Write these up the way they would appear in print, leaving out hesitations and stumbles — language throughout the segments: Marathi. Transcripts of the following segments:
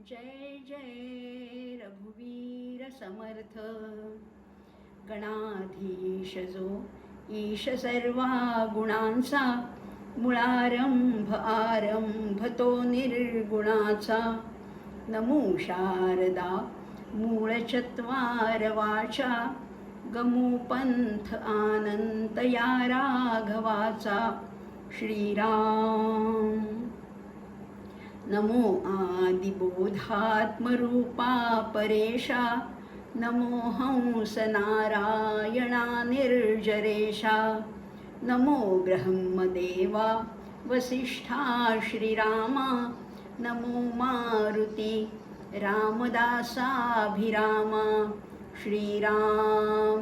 जय जय रघुवीर समर्थ. गणाधीश जो ईश सर्वा गुणांचा, मुळारंभ आरंभ तो निर्गुणाचा. नमो शारदा मूळ चत्वार वाचा, गमो पंथ आनंत या राघवाचा. श्रीराम. नमो आदिबोधात्मरूपा परेशा, नमो हंस नारायणा निर्जरेशा. नमो ब्रह्मदेवा वसिष्ठा श्रीरामा, नमो मारुती रामदासाभिरामा. श्रीराम.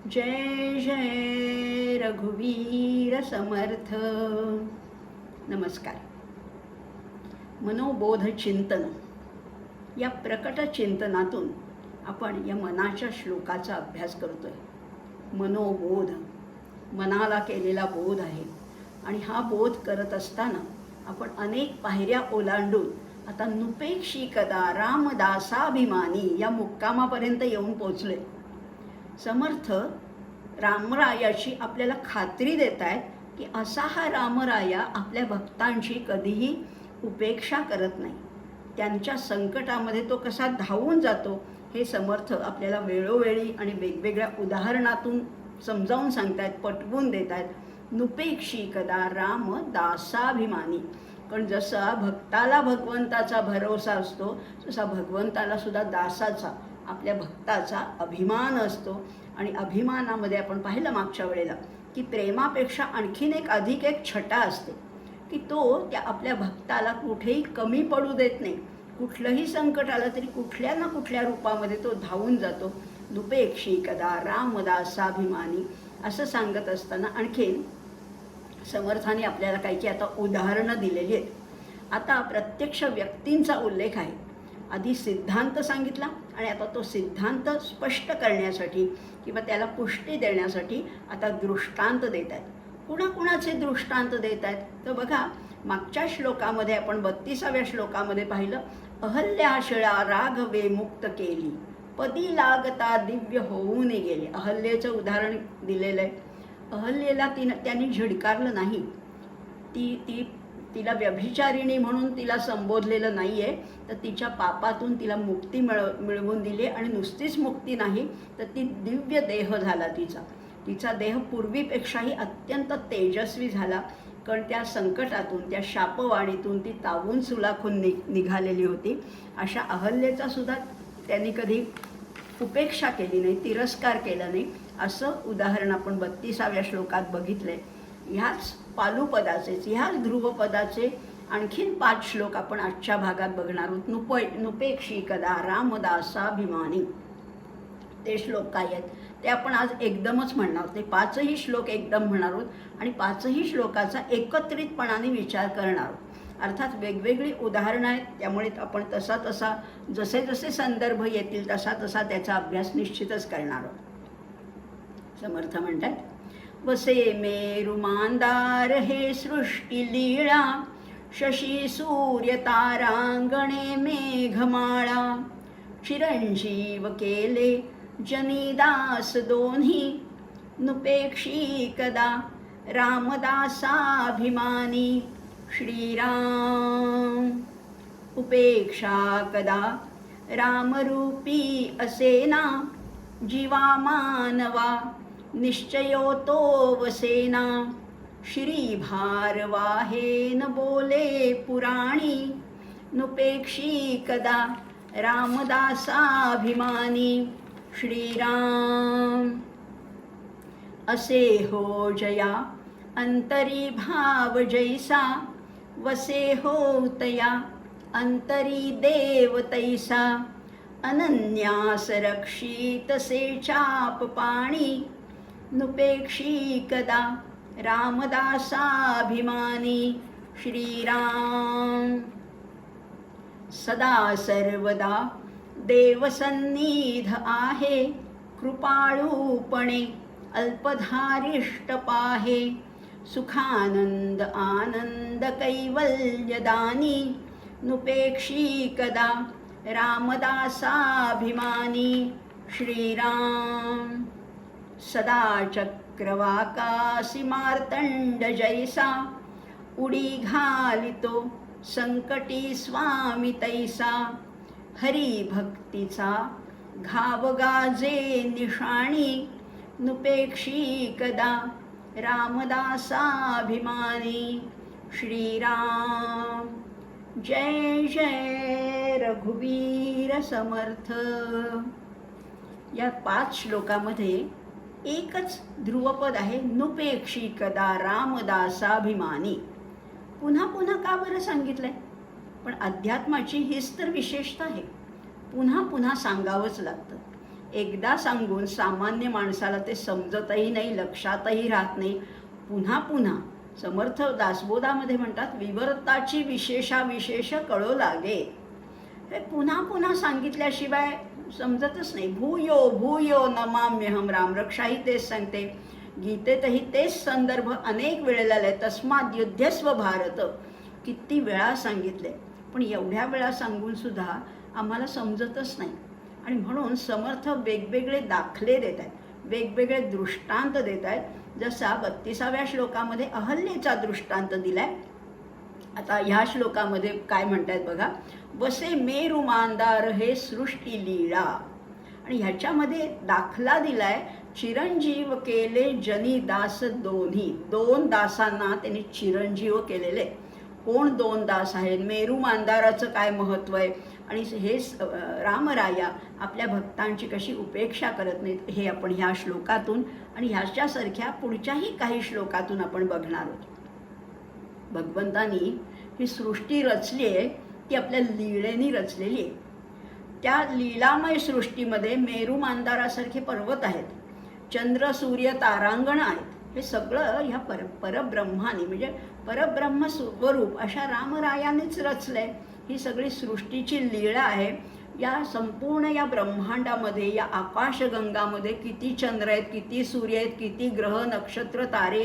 जय जय रघुवीर समर्थ. नमस्कार. मनोबोध चिंतन या प्रकट चिंतनातून आपण या मनाच्या श्लोकाचा अभ्यास करतोय. मनोबोध मनाला केलेला बोध आहे आणि हा बोध करत असताना आपण अनेक पायऱ्या ओलांडून आता नुपेक्षी कदा रामदासाभिमानी या मुक्कामापर्यंत येऊन पोचले. समर्थ रामरायाची आपल्याला खात्री देत आहेत की असा हा रामराया आपल्या भक्तांची कधीही उपेक्षा करत नाही. त्यांच्या संकटामध्ये तो कसा धावून जातो हे समर्थ आपल्याला वेळोवेळी आणि वेगवेगळ्या उदाहरणातून समजावून सांगतायत, पटवून देत आहेत. नुपेक्षी कदा राम दासाभिमानी. पण जसा भक्ताला भगवंताचा भरोसा असतो तसा भगवंताला सुद्धा दासाचा, आपल्या भक्ताचा अभिमान असतो. आणि अभिमानामध्ये आपण पाहिलं मागच्या वेळेला की प्रेमापेक्षा आणखीन अधिक एक छटा असते की तो त्या आपल्या भक्ताला कुठेही कमी पडू देत नाही. कुठलंही संकट आलं तरी कुठल्या ना कुठल्या रूपामध्ये तो धावून जातो. नुपेक्षी कदा रामदासाभिमानी असं सांगत असताना आणखीन समर्थाने आपल्याला काही आता उदाहरणं दिलेली आहेत. आता प्रत्यक्ष व्यक्तींचा उल्लेख आहे. आधी सिद्धांत सांगितला आणि आता तो सिद्धांत स्पष्ट करण्यासाठी किंवा त्याला पुष्टी देण्यासाठी आता दृष्टांत देत आहेत. कुणाकुणाचे दृष्टांत देत आहेत तर बघा, मागच्या श्लोकामध्ये आपण 32व्या श्लोकामध्ये पाहिलं, अहल्याशिळा राघवे मुक्त केली, पदी लागता दिव्य होऊन गेले. अहल्येचं उदाहरण दिलेलं आहे. अहल्येला त्यांनी झिडकारलं नाही. तिला व्यभिचारिणी म्हणून तिला संबोधलेलं नाही आहे, तर तिच्या पापातून तिला मुक्ती मिळवून दिली. आणि नुसतीच मुक्ती नाही तर ती दिव्य देह झाला. तिचा देह पूर्वीपेक्षाही अत्यंत तेजस्वी झाला. कारण त्या संकटातून, त्या शापवाणीतून ती तावून सुलाखून निघालेली होती. अशा अहल्येचा सुद्धा त्यांनी कधी उपेक्षा केली नाही, तिरस्कार केला नाही. असं उदाहरण आपण 32व्या श्लोकात बघितलंय. ह्याच पालुपदाचेच, ह्याच ध्रुवपदाचे आणखीन 5 श्लोक आपण आजच्या भागात बघणार आहोत. नुपेक्षी कदा रामदासाभिमानी ते श्लोक काय आहेत ते आपण आज एकदमच म्हणणार आहोत. ते 5ही श्लोक एकदम म्हणणार आहोत आणि 5ही श्लोकाचा एकत्रितपणाने विचार करणार आहोत. अर्थात वेगवेगळी उदाहरणं आहेत, त्यामुळे आपण तसा जसे जसे संदर्भ येतील तसा त्याचा अभ्यास निश्चितच करणार आहोत. समर्थ म्हणतात, वसे मेरु मांदार हे सृष्टी लीळा, शशी सूर्य तारांगणे मेघमाळा. चिरंजीव केले जनीदास दोन्ही, नुपेक्षी कदा रामदासाभिमानी. श्रीराम. उपेक्षा कदा रामरूपी असेना, जीवा मानवा निश्चयो तो वसेना. श्री भारवाहेन बोले पुराणी, नुपेक्षी कदा रामदासाभिमानी. श्रीराम. असे हो जया अंतरी भाव जैसा, वसे हो तया अंतरी देव तैसा. अनन्यास रक्षित से चाप पाणी, नुपेक्षी कदा रामदासाभिमानी. श्रीराम. सदा सर्वदा देवसन्निध आहे, कृपाळूपणे अल्पधारिष्ट पाहे. सुखानंद आनंद कैवल्यदानी, नुपेक्षी कदा रामदासाभिमानी श्रीराम सदा चक्रवाकासी मार्तंड जैसा उडी घालितो संकटी स्वामी तैसा हरी भक्तीचा घाव गाजे निशाणी नुपेक्षी कदा रामदासाभिमानी श्रीराम जय जय रघुवीर समर्थ। या 5 श्लोकामध्ये एकच ध्रुवपद आहे, नुपेक्षी कदा रामदासाभिमानी। पुन्हा पुन्हा का बरं सांगितलंय? पण अध्यात्माची हीच तर विशेषता आहे, पुन्हा पुन्हा सांगावंच लागतं। एकदा सांगून सामान्य माणसाला ते समजतही नाही, लक्षातही राहत नाही। पुन्हा पुन्हा समर्थ दासबोधामध्ये म्हणतात, विवर्ताची विशेषाविशेष कळो लागे। हे पुन्हा पुन्हा सांगितल्याशिवाय समजतच नाही। भूयो भूयो नमाम्यहम, रामरक्षाही तेच सांगते, गीतेतही तेच संदर्भ अनेक वेळेला आले। तस्मात् युध्यस्व भारत, किती वेळा सांगितले, पण एवढ्या वेळा सांगून सुद्धा आम्हाला समजतच नाही। आणि म्हणून समर्थ वेगवेगळे दाखले देत आहेत, वेगवेगळे दृष्टांत देत आहेत। जसा 32व्या श्लोकामध्ये अहल्येचा दृष्टांत दिलाय, आता ह्या श्लोकामध्ये काय म्हणतायत बघा, बसे मेरू मांदार हे सृष्टी लीळा। आणि ह्याच्यामध्ये दाखला दिलाय, चिरंजीव केले जनी दास दोन्ही, 2 दासांना त्यांनी चिरंजीव केलेले। कोण 2 दास आहेत? मेरू मांदाराचं काय महत्त्व आहे आणि हे रामराया आपल्या भक्तांची कशी उपेक्षा करत नाहीत, हे आपण ह्या श्लोकातून आणि ह्याच्यासारख्या पुढच्याही काही श्लोकातून आपण बघणार आहोत। भगवंतांनी ही सृष्टी रचली आहे, ती आपल्या लीळेने रचलेली आहे। त्या लीलामय सृष्टीमध्ये मेरू मांदारासारखे पर्वत आहेत, चंद्र सूर्य तारांगण आहेत। हे सगळं ह्या परब्रह्माने म्हणजे परब्रह्म स्वरूप अशा रामरायानेच रचलंय। ही सगळी सृष्टीची लीळा आहे। या संपूर्ण या ब्रह्मांडामध्ये, या आकाशगंगामध्ये किती चंद्र आहेत, किती सूर्य आहेत, किती ग्रह नक्षत्र तारे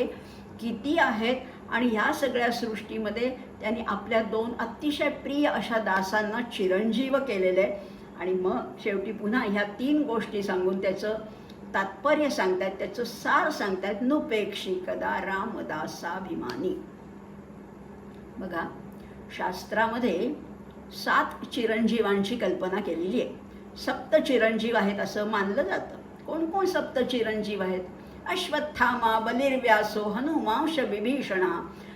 किती आहेत, आणि ह्या सगळ्या सृष्टीमध्ये त्यांनी आपल्या 2 अतिशय प्रिय अशा दासांना चिरंजीव केलेले आहे। आणि मग शेवटी पुन्हा ह्या 3 गोष्टी सांगून त्याचं तात्पर्य सांगतात, त्याचं सार सांगतात, नुपेक्षी कदा रामदासाभिमानी। बघा, शास्त्रामध्ये 7 चिरंजीवांची कल्पना केलेली आहे। 7 चिरंजीव आहेत असं मानलं जातं। कोण कोण 7 चिरंजीव आहेत? अश्वत्थामा, बलिर्व्यासो, हनुमांश विभीषणा,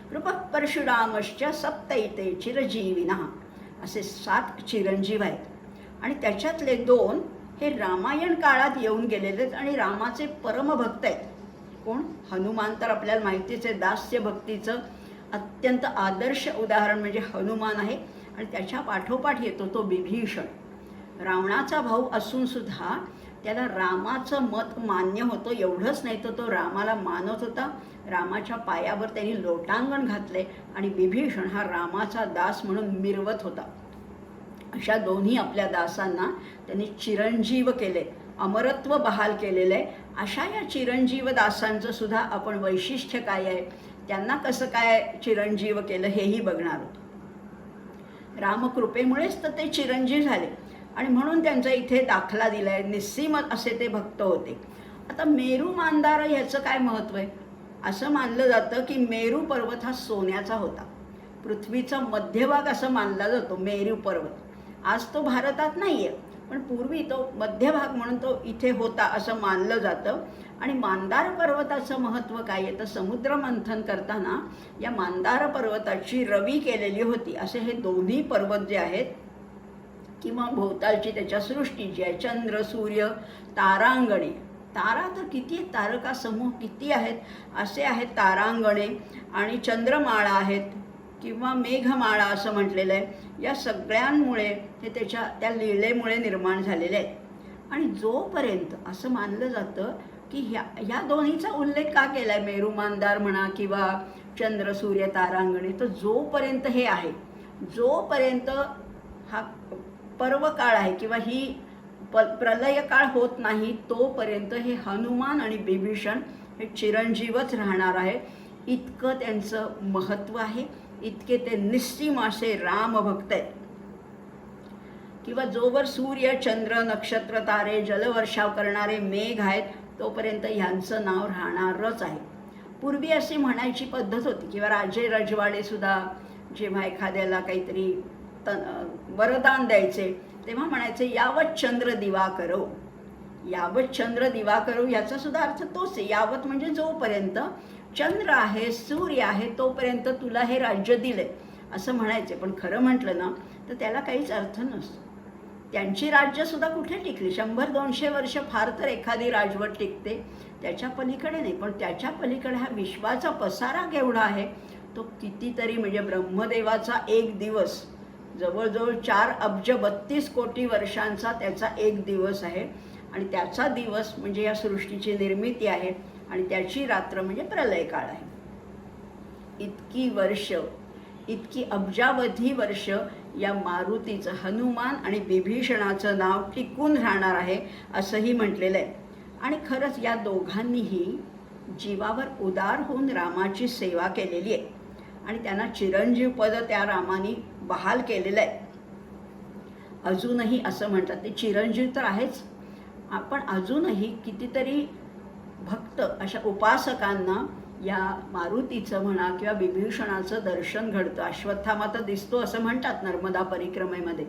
कृपः परशुरामश्च सप्तैते चिरजीविनः, असे 7 चिरंजीव आहेत। आणि त्याच्यातले 2 हे रामायण काळात येऊन गेलेले आहेत आणि रामाचे परमभक्त आहेत। कोण? हनुमान तर आपल्याला माहितीच आहे, दास्य भक्तीचं अत्यंत आदर्श उदाहरण म्हणजे हनुमान आहे। आणि त्याच्या पाठोपाठ येतो तो विभीषण, रावणाचा भाऊ असून सुद्धा त्याला रामाचं मत मान्य होतं। एवढंच नाही तर तो रामाला मानत होता, रामाच्या पायावर त्यांनी लोटांगण घातले आणि विभीषण हा रामाचा दास म्हणून मिरवत होता। अशा दोन्ही आपल्या दासांना त्यांनी चिरंजीव केले, अमरत्व बहाल केलेलं आहे। अशा या चिरंजीव दासांचं सुद्धा आपण वैशिष्ट्य काय आहे, त्यांना कसं काय चिरंजीव केलं हेही बघणार आहोत। रामकृपेमुळेच तर ते चिरंजीव झाले आणि म्हणून त्यांचा इथे दाखला दिलाय, निस्सीम असे ते भक्त होते। आता मेरू मांदार ह्याचं काय महत्त्व आहे? असं मानलं जातं की मेरू पर्वत हा सोन्याचा होता, पृथ्वीचा मध्यभाग असं मानला जातो मेरू पर्वत। आज तो भारतात नाही आहे, पण पूर्वी तो मध्यभाग म्हणून तो इथे होता असं मानलं जातं। आणि मांदार पर्वताचं महत्त्व काय आहे तर समुद्र मंथन करताना या मांदार पर्वताची रवी केलेली होती। असे हे दोन्ही पर्वत जे आहेत किंवा भोवतालची त्याच्या सृष्टी जी आहे, चंद्र सूर्य तारांगणे, तारा तर किती आहेत, तारका समूह किती आहेत, असे आहेत तारांगणे आणि चंद्रमाळा आहेत किंवा मेघमाळा असं म्हटलेलं आहे। या सगळ्यांमुळे हे त्या लीळेमुळे निर्माण झालेले आहेत। आणि जोपर्यंत असं मानलं जातं की ह्या दोन्हीचा उल्लेख का केला आहे, मेरू मांदार म्हणा किंवा चंद्र सूर्य तारांगणे, तर जोपर्यंत हे आहे, जोपर्यंत हा पर्व काळ आहे किंवा ही प्रलय काळ होत नाही, तोपर्यंत हे हनुमान आणि विभीषण हे चिरंजीवच राहणार आहे। इतकं त्यांचं महत्त्व आहे, इतके ते निस्सीम असे रामभक्त आहेत. किंवा जोवर सूर्य चंद्र नक्षत्र तारे जलवर्षाव करणारे मेघ आहेत तोपर्यंत ह्यांचं नाव राहणारच आहे. पूर्वी अशी म्हणायची पद्धत होती किंवा राजे रजवाडे सुद्धा जेव्हा एखाद्याला काहीतरी वरदान द्यायचे तेव्हा म्हणायचे यावत चंद्र दिवा करो. यावत चंद्र दिवा करो याचा सुद्धा अर्थ तोच आहे. यावत म्हणजे जोपर्यंत चंद्र आहे सूर्य आहे तोपर्यंत तुला हे राज्य दिले असं म्हणायचे. पण खरं म्हटलं ना तर त्याला काहीच अर्थ नसतो. त्यांची राज्यसुद्धा कुठे टिकली? 100-200 वर्ष फार तर एखादी राजवट टिकते, त्याच्या पलीकडे नाही. पण त्याच्या पलीकडे हा विश्वाचा पसारा केवढा आहे तो कितीतरी. म्हणजे ब्रह्मदेवाचा एक दिवस जवळजवळ 4 अब्ज 32 कोटी वर्षांचा त्याचा एक दिवस आहे. आणि त्याचा दिवस म्हणजे या सृष्टीची निर्मिती आहे आणि त्याची रात्र म्हणजे प्रलय काळ आहे. इतकी वर्ष, इतकी अब्जावधी वर्ष या मारुतीचं, हनुमान आणि विभीषणाचं नाव टिकून राहणार आहे असंही म्हटलेलं आहे. आणि खरंच या दोघांनीही जीवावर उदार होऊन रामाची सेवा केलेली आहे आणि त्यांना चिरंजीव पद त्या रामाने बहाल केलेलं आहे. अजूनही असं म्हणतात ते चिरंजीव तर आहेच, आपण अजूनही कितीतरी भक्त अशा उपासकांना या मारुतीचं म्हणा किंवा विभीषणाचं दर्शन घडतं. अश्वत्थामा तर दिसतो असं म्हणतात नर्मदा परिक्रमेमध्ये,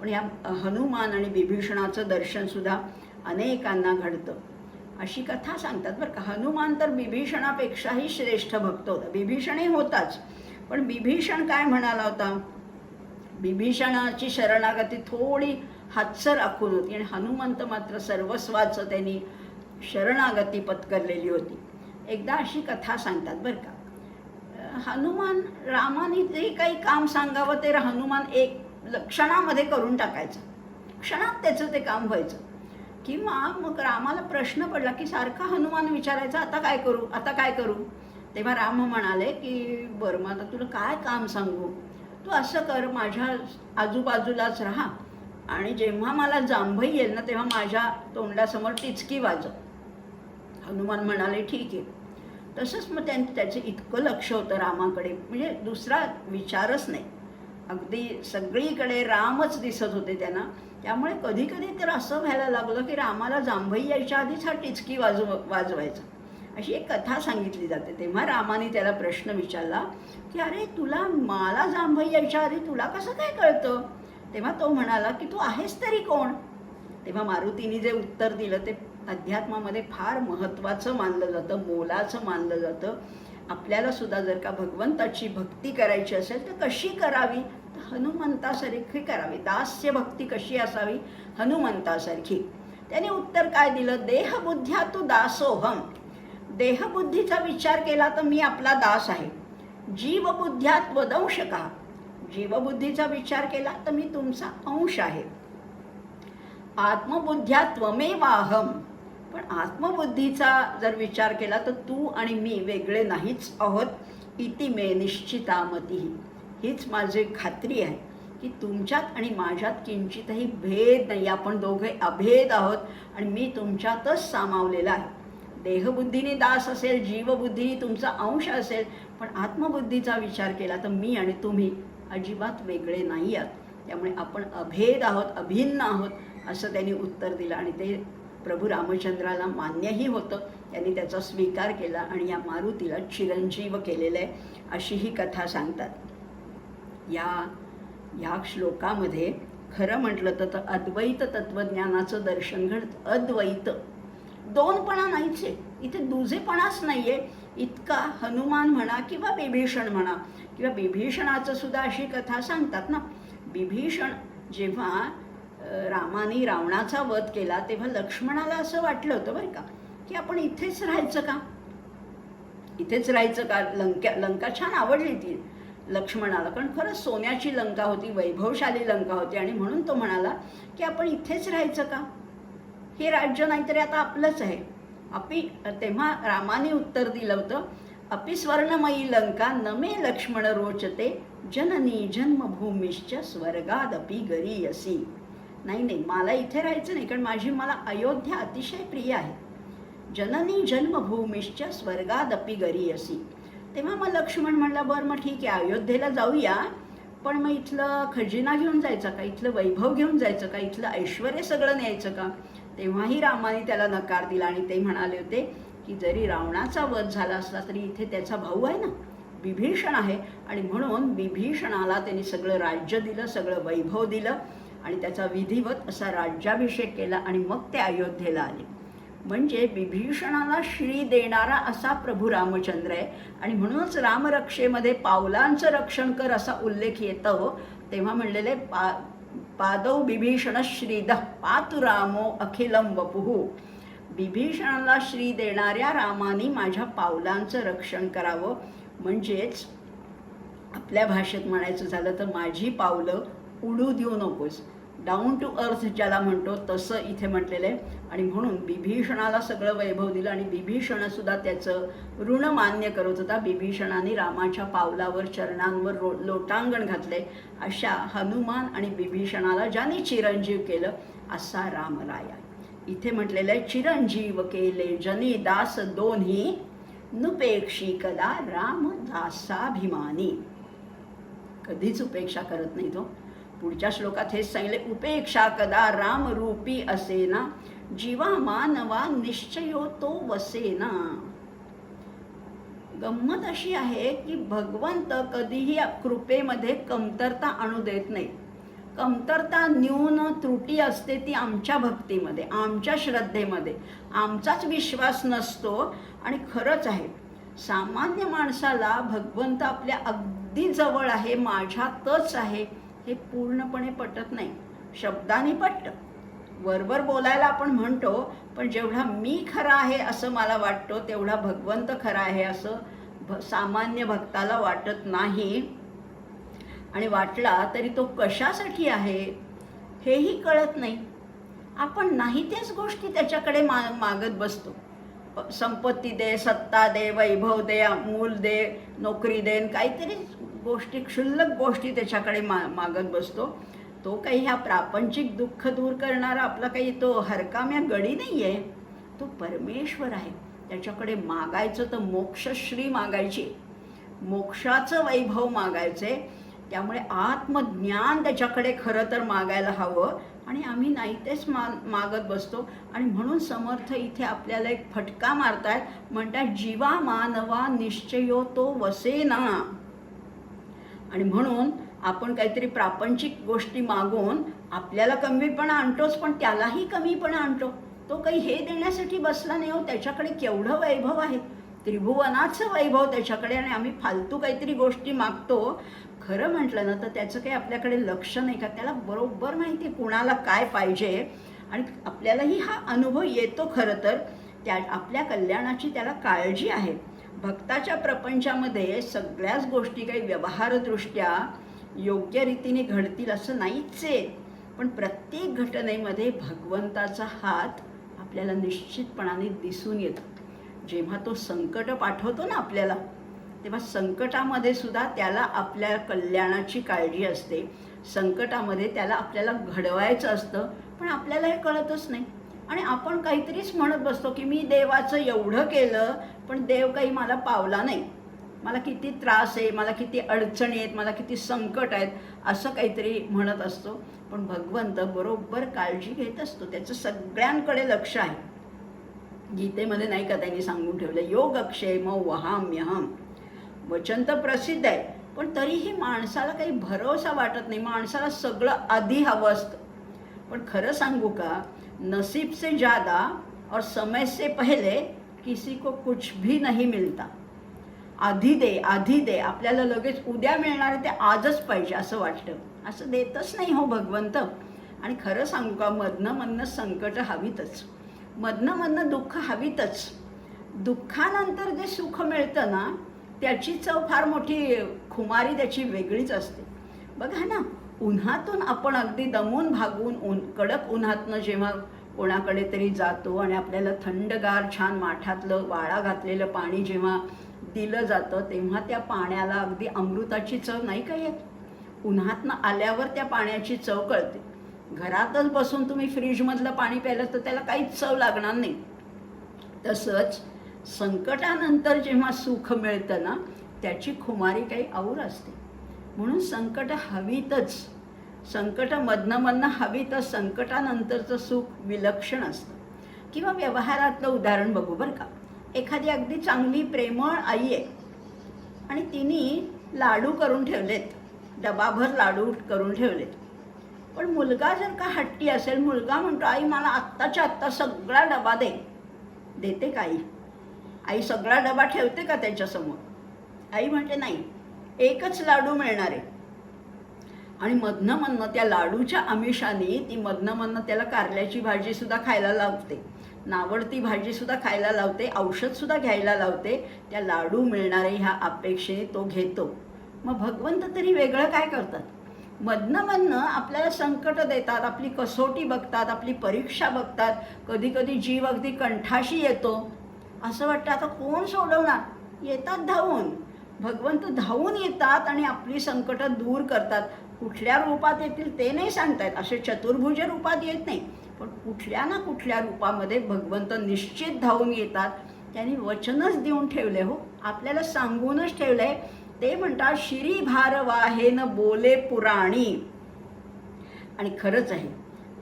पण या हनुमान आणि विभीषणाचं दर्शनसुद्धा अनेकांना घडतं अशी कथा सांगतात बरं का. हनुमान तर विभीषणापेक्षाही श्रेष्ठ भक्त होता. विभीषणही होताच, पण विभीषण काय म्हणाला होता? विभीषणाची शरणागती थोडी हातसर आखून होती आणि हनुमंत मात्र सर्वस्वाचं त्यांनी शरणागती पत्करलेली होती. एकदा अशी कथा सांगतात बरं का. हनुमान रामाने जे काही काम सांगावं ते हनुमान एक क्षणामध्ये करून टाकायचं, क्षणात त्याचं ते काम व्हायचं. किंवा मग रामाला प्रश्न पडला की सारखा हनुमान विचारायचा आता काय करू, आता काय करू. तेव्हा राम म्हणाले की बरं मग आता तुला काय काम सांगू, तू असं कर माझ्या आजूबाजूलाच राहा आणि जेव्हा मला जांभई येईल ना तेव्हा माझ्या तोंडासमोर टिचकी वाजव. हनुमान म्हणाले ठीक आहे. तसंच मग त्याचं इतकं लक्ष होतं रामाकडे, म्हणजे दुसरा विचारच नाही, अगदी सगळीकडे रामच दिसत होते त्यांना. त्यामुळे कधी कधी तर असं व्हायला लागलं की रामाला जांभई यायच्या आधीच हा टिचकी वाजवायचा. अशी एक कथा सांगितली जाते. तेव्हा रामाने त्याला प्रश्न विचारला की अरे तुला मला जांभई यायच्या आधी तुला कसं काय कळतं? तेव्हा तो म्हणाला की तू आहेस तरी कोण? तेव्हा मारुतीने जे उत्तर दिलं ते अध्यात्मामध्ये फार महत्त्वाचं मानलं जातं, मोलाचं मानलं जातं. आपल्याला सुद्धा जर का भगवंताची भक्ती करायची असेल तर कशी करावी? तर हनुमंतासारखी करावी. दास्य भक्ती कशी असावी? हनुमंतासारखी. त्याने उत्तर काय दिलं? देहबुद्ध्या तू दासोहम. देहबुद्धीचा विचार केला तर मी आपला दास आहे. जीवबुद्ध्या त्वदंशकः. जीवबुद्धीचा विचार केला तर मी तुमचा अंश आहे. आत्मबुद्ध्या त्वमेवाहम. पण आत्मबुद्धीचा जर विचार केला तर तू आणि मी वेगळे नाहीच आहोत. इति मे निश्चिता मतिः. हीच माझी खात्री आहे की तुमच्यात आणि माझ्यात किंचितही भेद नाही. आपण दोघे अभेद आहोत आणि मी तुमच्यातच सामावलेला आहे. देहबुद्धीने दास असेल, जीवबुद्धीने तुमचा अंश असेल, पण आत्मबुद्धीचा विचार केला तर मी आणि तुम्ही अजिबात वेगळे नाही आहात. त्यामुळे आपण अभेद आहोत, अभिन्न आहोत असं त्यांनी उत्तर दिलं आणि ते प्रभू रामचंद्राला मान्यही होतं. त्यांनी त्याचा स्वीकार केला आणि या मारुतीला चिरंजीव केलेलं आहे अशी ही कथा सांगतात. या श्लोकामध्ये खरं म्हटलं तर अद्वैत तत्त्वज्ञानाचं दर्शन घडतं. अद्वैत, दोनपणा नाहीच आहे इथे, दुजेपणाच नाही आहे. इतका हनुमान म्हणा किंवा विभीषण म्हणा, किंवा विभीषणाचं सुद्धा अशी कथा सांगतात ना. विभीषण जेव्हा रामाने रावणाचा वध केला तेव्हा लक्ष्मणाला असं वाटलं होतं बरं का की आपण इथेच राहायचं का, इथेच राहायचं का. लंका छान आवडली ती लक्ष्मणाला, कारण खरंच सोन्याची लंका होती, वैभवशाली लंका होती आणि म्हणून तो म्हणाला की आपण इथेच राहायचं का, हे राज्य नाहीतरी आता आपलंच आहे. तेव्हा रामाने उत्तर दिलं होतं अपि स्वर्णमयी लंका नमे लक्ष्मण रोचते जननी जन्मभूमीश्च स्वर्गादपि गरीयसी. नाही, मला इथे राहायचं नाही, कारण मला अयोध्या अतिशय प्रिय आहे. जननी जन्मभूमीश्च स्वर्गादपि गरीयसी. तेव्हा मग लक्ष्मण म्हणला, बरं मग ठीक आहे, अयोध्येला जाऊया, पण मग इथलं खजिना घेऊन जायचं का, इथलं वैभव घेऊन जायचं का, इथलं ऐश्वर सगळं न्यायचं का. तेव्हाही रामाने त्याला नकार दिला आणि ते म्हणाले होते की जरी रावणाचा वध झाला असला तरी इथे त्याचा भाऊ आहे ना, विभीषण आहे, आणि म्हणून विभीषणाला त्यांनी सगळं राज्य दिलं, सगळं वैभव दिलं आणि त्याचा विधिवत असा राज्याभिषेक केला आणि मग ते अयोध्येला आले. म्हणजे विभीषणाला श्री देणारा असा प्रभू रामचंद्र आहे. आणि म्हणूनच रामरक्षेमध्ये पावलांचं रक्षण कर असा उल्लेख येतो. तेव्हा म्हणलेले पादौ विभीषण श्रीद पातु रामो अखिलम वपुः. विभीषणाला श्री देणाऱ्या रामाने माझ्या पावलांचं रक्षण करावं. म्हणजेच आपल्या भाषेत म्हणायचं झालं तर माझी पावलं उडू देऊ नकोस, डाऊन टू अर्थ ज्याला म्हणतो तसं इथे म्हटलेलं आहे. आणि म्हणून विभीषणाला सगळं वैभव दिलं आणि विभीषणसुद्धा त्याचं ऋण मान्य करत होता. विभीषणाने रामाच्या पावलावर चरणांवर लोटांगण घातले. अशा हनुमान आणि विभीषणाला ज्याने चिरंजीव केलं असा रामराया. इथे म्हटलेलं आहे चिरंजीव केले जनी दास दोन्ही, नुपेक्षी कदा राम दासाभिमानी. कधीच उपेक्षा करत नाही तो. पुढच्या श्लोकात हेच सांगितले, उपेक्षा कदा राम रूपी असेना, जीवा मानवा निश्चयो तो वसेना. गंमत अशी आहे की भगवंत कधीही कृपेमध्ये कमतरता आणू देत नाही. कमतरता न्यून त्रुटी असते ती आमच्या भक्तीमध्ये, आमच्या श्रद्धेमध्ये, आमचाच विश्वास नसतो. आणि खरंच आहे, सामान्य माणसाला भगवंत आपल्या अगदी जवळ आहे, माझ्यातच आहे, हे पूर्णपणे पटत नाही. शब्दाने पटतं, वरवर बोलायला आपण म्हणतो, पण जेवढा मी खरा आहे असं मला वाटतो तेवढा भगवंत खरा आहे असं सामान्य भक्ताला वाटत नाही. आणि वाटला तरी तो कशासाठी आहे हेही कळत नाही. आपण नाही तेच गोष्टी त्याच्याकडे मागत बसतो. संपत्ती दे, सत्ता दे, वैभव दे, मूल दे, नोकरी दे, काहीतरी गोष्टी, क्षुल्लक गोष्टी त्याच्याकडे मागत बसतो. तो काही ह्या प्रापंचिक दुःख दूर करणारा आपला काही तो हरकाम्या गडी नाही आहे. तो परमेश्वर आहे. त्याच्याकडे मागायचं तर मोक्षश्री मागायची, मोक्षाचं वैभव मागायचे. त्यामुळे आत्मज्ञान त्याच्याकडे खरं तर मागायला हवं. आणि आम्ही नाही तेच मागत बसतो. आणि म्हणून समर्थ इथे आपल्याला एक फटका मारतायत, म्हणतात जीवा मानवा निश्चयो तो वसेना. आणि म्हणून आपण काहीतरी प्रापंचिक गोष्टी मागून आपल्याला कमीपणा आणतोच, पण त्यालाही कमीपणा आणतो. तो काही हे देण्यासाठी बसला नाही हो. त्याच्याकडे केवढं वैभव आहे, त्रिभुवनाचं वैभव त्याच्याकडे, आणि आम्ही फालतू काहीतरी गोष्टी मागतो. खरं म्हटलं ना तर त्याचं काही आपल्याकडे लक्ष नाही का. त्याला बरोबर माहिती आहे कुणाला काय पाहिजे. आणि आपल्यालाही हा अनुभव येतो खरं तर. त्या आपल्या कल्याणाची त्याला काळजी आहे. भक्ताच्या प्रपंचामध्ये सगळ्याच गोष्टी काही व्यवहारदृष्ट्या योग्य रीतीने घडतील असं नाहीच आहे. पण प्रत्येक घटनेमध्ये भगवंताचा हात आपल्याला निश्चितपणाने दिसून येतो. जेव्हा तो संकट पाठवतो ना आपल्याला, तेव्हा संकटामध्ये सुद्धा त्याला आपल्या कल्याणाची काळजी असते. संकटामध्ये त्याला आपल्याला घडवायचं असतं, पण आपल्याला हे कळतच नाही. आणि आपण काहीतरीच म्हणत बसतो की मी देवाचं एवढं केलं पण देव काही मला पावला नाही, मला किती त्रास आहे, मला किती अडचणी आहेत, मला किती संकट आहेत, असं काहीतरी म्हणत असतो. पण भगवंत बरोबर काळजी घेत असतो. त्याचं सगळ्यांकडे लक्ष आहे. गीतेमध्ये नाही का त्यांनी सांगून ठेवलं, योगक्षेम वहाम्यहम. वचन तर प्रसिद्ध आहे, पण तरीही माणसाला काही भरोसा वाटत नाही. माणसाला सगळं आधी हवं असतं. पण खरं सांगू का, नसीब से ज़्यादा और समय से पहले किसी को कुछ भी नहीं मिलता. आधी दे, आधी दे, आपल्याला लगेच उद्या मिळणार ते आजच पाहिजे असं वाटतं. असं देतच नाही हो भगवंत. आणि खरं सांगू का, मधनं संकट हवीतच, मधनं दुःख हवीतच. दुःखानंतर जे सुख मिळतं ना, त्याची चव फार मोठी, खुमारी त्याची वेगळीच असते. बघा ना, उन्हातून आपण अगदी दमून भागून कडक उन्हातनं जेव्हा कोणाकडे तरी जातो आणि आपल्याला थंडगार छान माठातलं वाळा घातलेलं पाणी जेव्हा दिलं जातं, तेव्हा त्या पाण्याला अगदी अमृताची चव नाही का येत. उन्हातनं आल्यावर त्या पाण्याची चव कळते. घरातच बसून तुम्ही फ्रीजमधलं पाणी प्यायलं तर त्याला काहीच चव लागणार नाही. तसंच संकटानंतर जेव्हा सुख मिळतं ना, त्याची खुमारी काही और असते. म्हणून संकट हवीतच, संकट मधनं हवीतच. संकटानंतरचं सुख विलक्षण असतं. किंवा व्यवहारातलं उदाहरण बघू बरं का. एखादी अगदी चांगली प्रेमळ आई आहे आणि तिने लाडू करून ठेवलेत, डबाभर लाडू करून ठेवलेत. पण मुलगा जर का हट्टी असेल, मुलगा म्हणतो आई मला आत्ताच्या आत्ता सगळा डबा दे. देते का आई? आई सगळा डबा ठेवते का त्याच्यासमोर? आई म्हणते नाही, एकच लाडू मिळणार आहे. आणि मधनं त्या लाडूच्या आमिषाने ती मधनं त्याला कारल्याची भाजीसुद्धा खायला लावते, नावडती भाजीसुद्धा खायला लावते, औषधसुद्धा घ्यायला लावते. त्या लाडू मिळणारे ह्या अपेक्षेने तो घेतो. मग भगवंत तरी वेगळं काय करतात? मधनं आपल्याला संकट देतात, आपली कसोटी बघतात, आपली परीक्षा बघतात. कधी कधी जीव अगदी कंठाशी येतो. असं वाटतं आता कोण सोडवणार? येतात धावून, भगवंत धावून येतात आणि आपली संकटं दूर करतात. कुठल्या रूपात येतील ते नाही सांगतायत, असे चतुर्भुज रूपात येत नाही, पण कुठल्या ना कुठल्या रूपामध्ये भगवंत निश्चित धावून येतात. त्यांनी वचनच देऊन ठेवले हो, आपल्याला सांगूनच ठेवलंय. ते म्हणतात शिरी भार वाहेन बोले पुराणी. आणि खरंच आहे,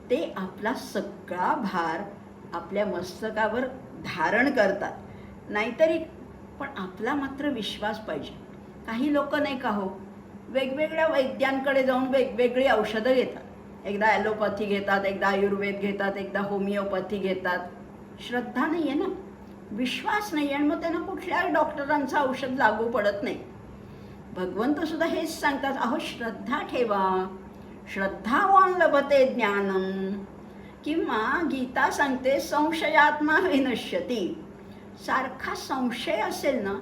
ते आपला सगळा भार आपल्या मस्तकावर धारण करतात. नाहीतरी पण आपला मात्र विश्वास पाहिजे. काही लोक नाही का हो, वेगवेगळ्या वैद्यांकडे जाऊन वेगवेगळी औषधं घेतात. एकदा ॲलोपॅथी घेतात, एकदा आयुर्वेद घेतात, एकदा होमिओपॅथी घेतात. श्रद्धा नाही आहे ना, विश्वास नाही आहे, आणि मग त्यांना कुठल्याही डॉक्टरांचं औषध लागू पडत नाही. भगवंत सुद्धा हेच सांगतात, अहो श्रद्धा ठेवा, श्रद्धावान लभते ज्ञानम. किंवा गीता सांगते संशयात्मा विनश्यती. सारखा संशय असेल ना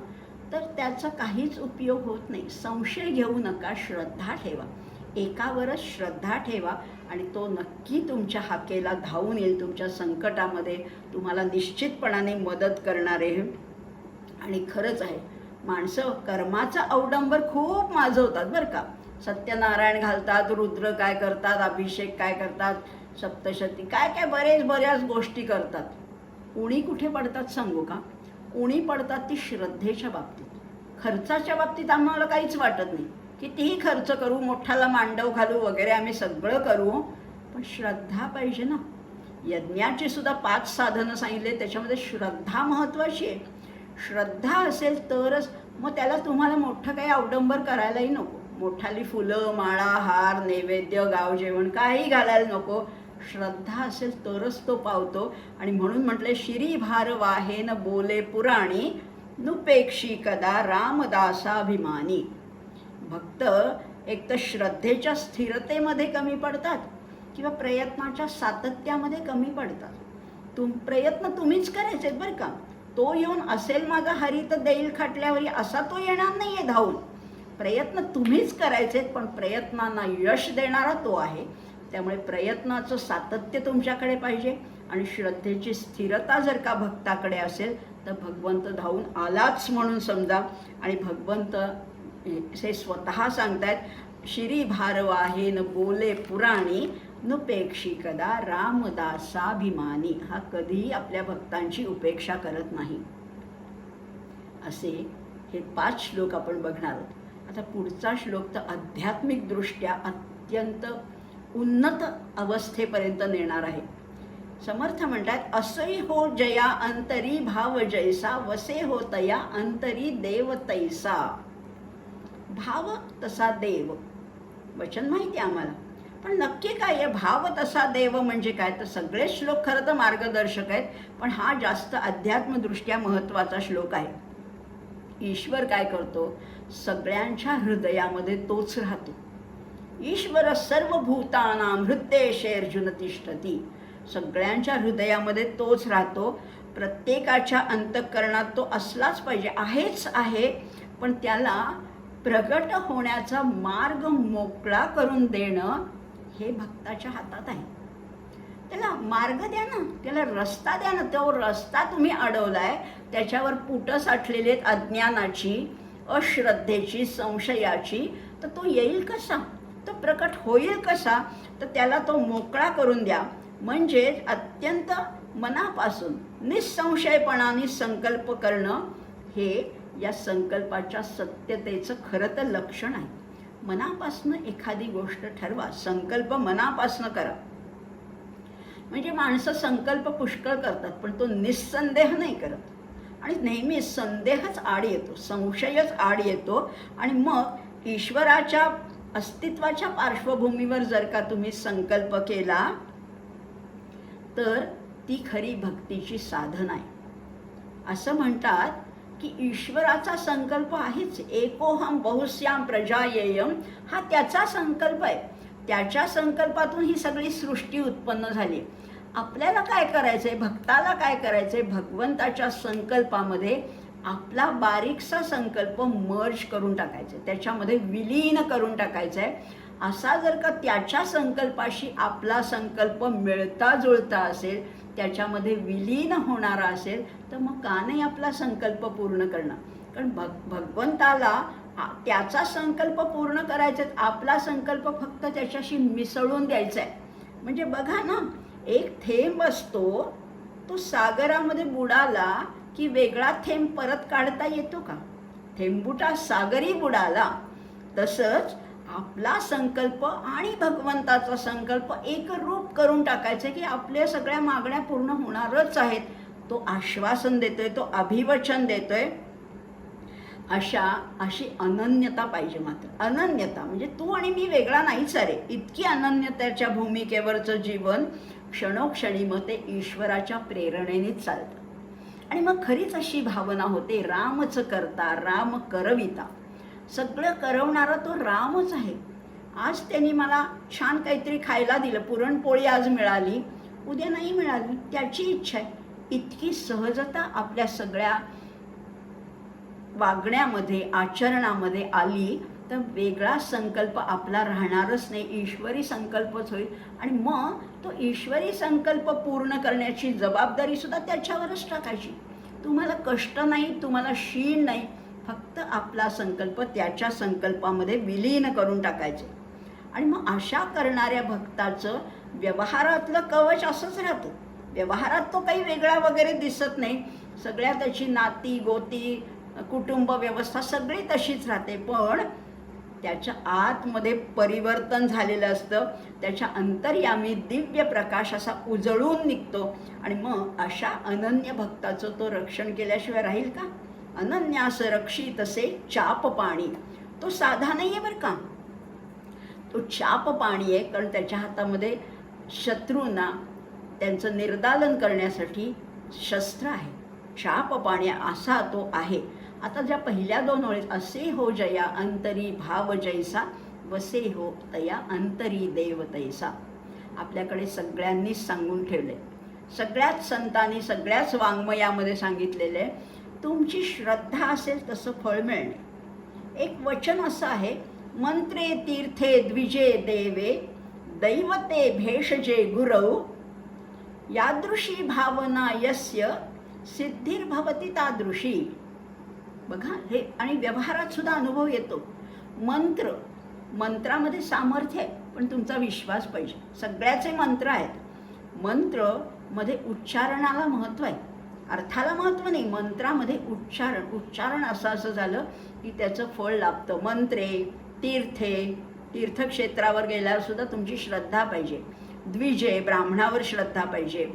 तर त्याचा काहीच उपयोग होत नाही. संशय घेऊ नका, श्रद्धा ठेवा. एकावरच श्रद्धा ठेवा आणि तो नक्की तुमच्या हाकेला धावून येईल. तुमच्या संकटामध्ये तुम्हाला निश्चितपणाने मदत करणार आहे. आणि खरंच आहे, माणसं कर्माचा अवडंबर खूप माजवतात बरं का. सत्यनारायण घालतात, रुद्र काय करतात, अभिषेक काय करतात, सप्तशती काय काय बऱ्याच गोष्टी करतात. उणी कुठे पडतात सांगू का? उणी पडतात ती श्रद्धेच्या बाबतीत. खर्चाच्या बाबतीत आम्हाला काहीच वाटत नाही, कितीही खर्च करू, मोठाला मांडव घालू वगैरे आम्ही सगळं करू, पण श्रद्धा पाहिजे ना. यज्ञाची सुद्धा 5 साधनं सांगितले, त्याच्यामध्ये श्रद्धा महत्त्वाची आहे. श्रद्धा असेल तरच मग त्याला तुम्हाला मोठं काही अवडंबर करायलाही नको. मोठाली फुलं, माळा, हार, नैवेद्य, गाव जेवण काही घालायला नको. श्रद्धा असेल तरच तो पावतो. आणि म्हणून म्हटले शिरी भार वाहेन बोले पुराणी नुपेक्षी कदा रामदासाभिमानी. भक्त एक तर श्रद्धेच्या स्थिरतेमध्ये कमी पडतात किंवा प्रयत्नाच्या सातत्यामध्ये कमी पडतात. प्रयत्न तुम्हीच करायचे बरं का. तो येऊन असेल माझा हरी तर देईल खाटल्यावरी असा तो येणार नाही आहे धावून. प्रयत्न तुम्हीच करायचे, पण प्रयत्नांना यश देणारा तो आहे. त्यामुळे प्रयत्नाचं सातत्य तुमच्याकडे पाहिजे. आणि श्रद्धेची स्थिरता जर का भक्ताकडे असेल तर भगवंत धावून आलाच म्हणून समजा. आणि भगवंत हे स्वतः सांगतायत शिरी भारवाहेन बोले पुराणी नुपेक्षी कदा रामदासाभिमानी. हा कधीही आपल्या भक्तांची उपेक्षा करत नाही. असे हे 5 श्लोक आपण बघणार आहोत. आता पुढचा श्लोक तर आध्यात्मिक दृष्ट्या अत्यंत उन्नत अवस्थेपर्यंत नेणार आहे. समर्थ म्हणतात असई हो जया अंतरी भाव जैसा वसे हो तया अंतरी देव तैसा. भाव तसा देव, वचन माहिती आहे आम्हाला, पण नक्की काय आहे भाव तसा देव म्हणजे काय? तर सगळे श्लोक खरं तर मार्गदर्शक आहेत, पण हा जास्त अध्यात्मदृष्ट्या महत्त्वाचा श्लोक आहे. ईश्वर काय करतो? सगळ्यांच्या हृदयामध्ये तोच राहतो. ईश्वर सर्वभूतानां हृदयेषु तिष्ठती. सगळ्यांच्या हृदयामध्ये तोच राहतो. प्रत्येकाच्या अंतःकरणात तो असलाच पाहिजे, आहेच आहे, पण त्याला प्रगट होण्याचा मार्ग मोकळा करून देणं हे भक्ताच्या हातात आहे. त्याला मार्ग द्या ना, त्याला रस्ता द्या ना. तो रस्ता तुम्ही अडवलाय, त्याच्यावर पुटं साठलेली आहेत अज्ञानाची, अश्रद्धेची, संशयाची, तर तो येईल कसा? तो प्रकट होईल कसा? तर त्याला तो मोकळा करून द्या. म्हणजे अत्यंत मनापासून निसंशयपणाने संकल्प करणं हे या संकल्पाच्या सत्यतेचं खरं तर लक्षण आहे. मनापासनं एखादी गोष्ट ठरवा, संकल्प मनापासनं करा. म्हणजे माणसं संकल्प पुष्कळ करतात, पण तो निस्संदेह नाही करत. आणि नेहमी संदेहच आड येतो, संशयच आड येतो. आणि मग ईश्वराच्या अस्तित्वाच्या पार्श्वभूमीवर जर का तुम्ही संकल्प केला तर ती खरी भक्तीची साधना आहे. असं म्हणतात की ईश्वराचा संकल्प आहेच. एकोहम बहुस्याम प्रजायेयम हा त्याचा संकल्प आहे. त्याच्या संकल्पातून ही सगळी सृष्टी उत्पन्न झाली. आपल्याला काय करायचं आहे, भक्ताला काय करायचं आहे, भगवंताच्या संकल्पामध्ये आपला बारीकसा संकल्प मर्ज करून टाकायचा आहे, त्याच्यामध्ये विलीन करून टाकायचा आहे. असा जर का त्याच्या संकल्पाशी आपला संकल्प मिळता जुळता असेल, त्याच्यामध्ये विलीन होणारा असेल, तर मग का नाही आपला संकल्प पूर्ण करणं. कारण भगवंताला त्याचा संकल्प पूर्ण करायचा आहे, आपला संकल्प फक्त त्याच्याशी मिसळून द्यायचा आहे. म्हणजे बघा ना, एक थेंब असतो, तो सागरामध्ये बुडाला की वेगळा थेंब परत काढता येतो का? थेंबुटा सागरी बुडाला. तसंच आपला संकल्प आणि भगवंताचा संकल्प एकरूप करून टाकायचं की आपल्या सगळ्या मागण्या पूर्ण होणारच आहेत. तो आश्वासन देतोय, तो अभिवचन देतोय. अशी अनन्यता पाहिजे. मात्र अनन्यता म्हणजे तू आणि मी वेगळा नाहीच रे, इतकी अनन्यतेच्या भूमिकेवरचं जीवन क्षणोक्षणी मग ते ईश्वराच्या प्रेरणेनेच चालतं. आणि मग खरीच अशी भावना होते, रामच करता राम करविता. सगळं करवणारा तो रामच आहे. आज त्यांनी मला छान काहीतरी खायला दिलं, पुरणपोळी आज मिळाली, उद्या नाही मिळाली, त्याची इच्छा आहे. इतकी सहजता आपल्या सगळ्या वागण्यामध्ये आचरणामध्ये आली तर वेगळा संकल्प आपला राहणारच नाही, ईश्वरी संकल्पच होईल. आणि मग तो ईश्वरी संकल्प पूर्ण करण्याची जबाबदारी सुद्धा त्याच्यावरच टाकायची. तुम्हाला कष्ट नाही, तुम्हाला शीण नाही, फक्त आपला संकल्प त्याच्या संकल्पामध्ये विलीन करून टाकायचे. आणि मग अशा करणाऱ्या भक्ताचं व्यवहारातलं कवच असंच राहतं. व्यवहारात तो काही वेगळा वगैरे दिसत नाही, सगळ्या त्याची नाती गोती कुटुंब व्यवस्था सगळी तशीच राहते, पण त्याच्या आतमध्ये परिवर्तन झालेलं असतं. त्याच्या अंतर्यामी दिव्य प्रकाश असा उजळून निघतो. आणि मग अशा अनन्य भक्ताचं तो रक्षण केल्याशिवाय राहील का? अनन्यास रक्षित तसे चाप पाणी. तो साधा नाही आहे बरं का, तो चाप पाणी आहे. कारण त्याच्या हातामध्ये शत्रूंना त्यांचं निर्दालन करण्यासाठी शस्त्र आहे. चाप पाणी असा तो आहे. आता ज्या पहिल्या दोन ओळीत, असे हो जया अंतरी भाव जैसा, वसे हो तया अंतरी देव तैसा, आपल्याकडे सगळ्यांनीच सांगून ठेवले. सगळ्याच संतांनी सगळ्याच वाङ्मयामध्ये सांगितलेले, तुमची श्रद्धा असेल तसं फळ मिळणे. एक वचन असं आहे, मंत्रे तीर्थे द्विजे देवे दैवते भेषजे गुरौ, यादृशी भावना यस्य सिद्धिर्भवती तादृशी. बघा हे, आणि व्यवहारात सुद्धा अनुभव येतो. मंत्रामध्ये सामर्थ्य आहे, पण तुमचा विश्वास पाहिजे. सगळ्याचे मंत्र आहेत, मंत्रमध्ये उच्चारणाला महत्त्व आहे, अर्थाला महत्त्व नाही. मंत्रामध्ये उच्चारण असं झालं की त्याचं फळ लाभतं. मंत्रे तीर्थे, तीर्थक्षेत्रावर गेल्यावर सुद्धा तुमची श्रद्धा पाहिजे. द्विजे, ब्राह्मणावर श्रद्धा पाहिजे.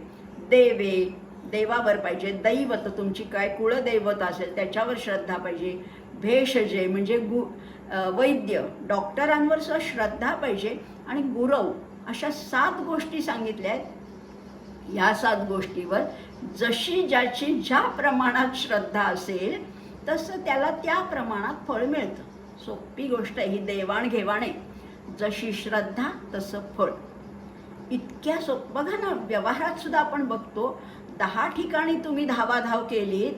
देवे, देवावर पाहिजे. दैवत, तुमची काय कुळदैवत असेल त्याच्यावर श्रद्धा पाहिजे. भेषजे म्हणजे वैद्य, डॉक्टरांवर सुद्धा श्रद्धा पाहिजे. आणि गुरव, अशा 7 गोष्टी सांगितल्या आहेत. या 7 गोष्टीवर जशी ज्याची ज्या प्रमाणात श्रद्धा असेल तसं त्याला त्या प्रमाणात फळ मिळतं. सोपी गोष्ट आहे ही, देवाणघेवाण आहे. जशी श्रद्धा तसं फळ. इतक्या बघा ना, व्यवहारात सुद्धा आपण बघतो, 10 ठिकाणी तुम्ही धावाधाव केलीत,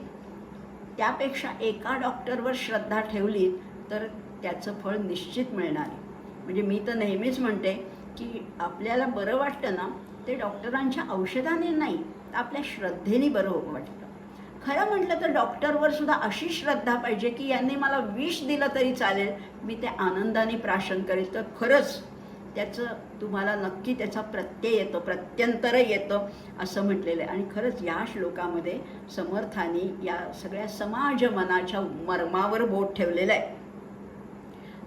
त्यापेक्षा एका डॉक्टरवर श्रद्धा ठेवलीत तर त्याचं फळ निश्चित मिळणार आहे. म्हणजे मी तर नेहमीच म्हणते की आपल्याला बरं वाटतं ना, ते डॉक्टरांच्या औषधाने नाही, तर आपल्या श्रद्धेने बरं वाटतं. खरं म्हटलं तर डॉक्टरवर सुद्धा अशी श्रद्धा पाहिजे की यांनी मला विष दिलं तरी चालेल, मी ते आनंदाने प्राशन करेल. तर खरंच त्याचं तुम्हाला नक्की त्याचा प्रत्यय येतो, प्रत्यंतर येतं असं म्हटलेलं आहे. आणि खरंच या श्लोकामध्ये समर्थांनी या सगळ्या समाज मनाच्या मर्मावर बोट ठेवलेलं आहे.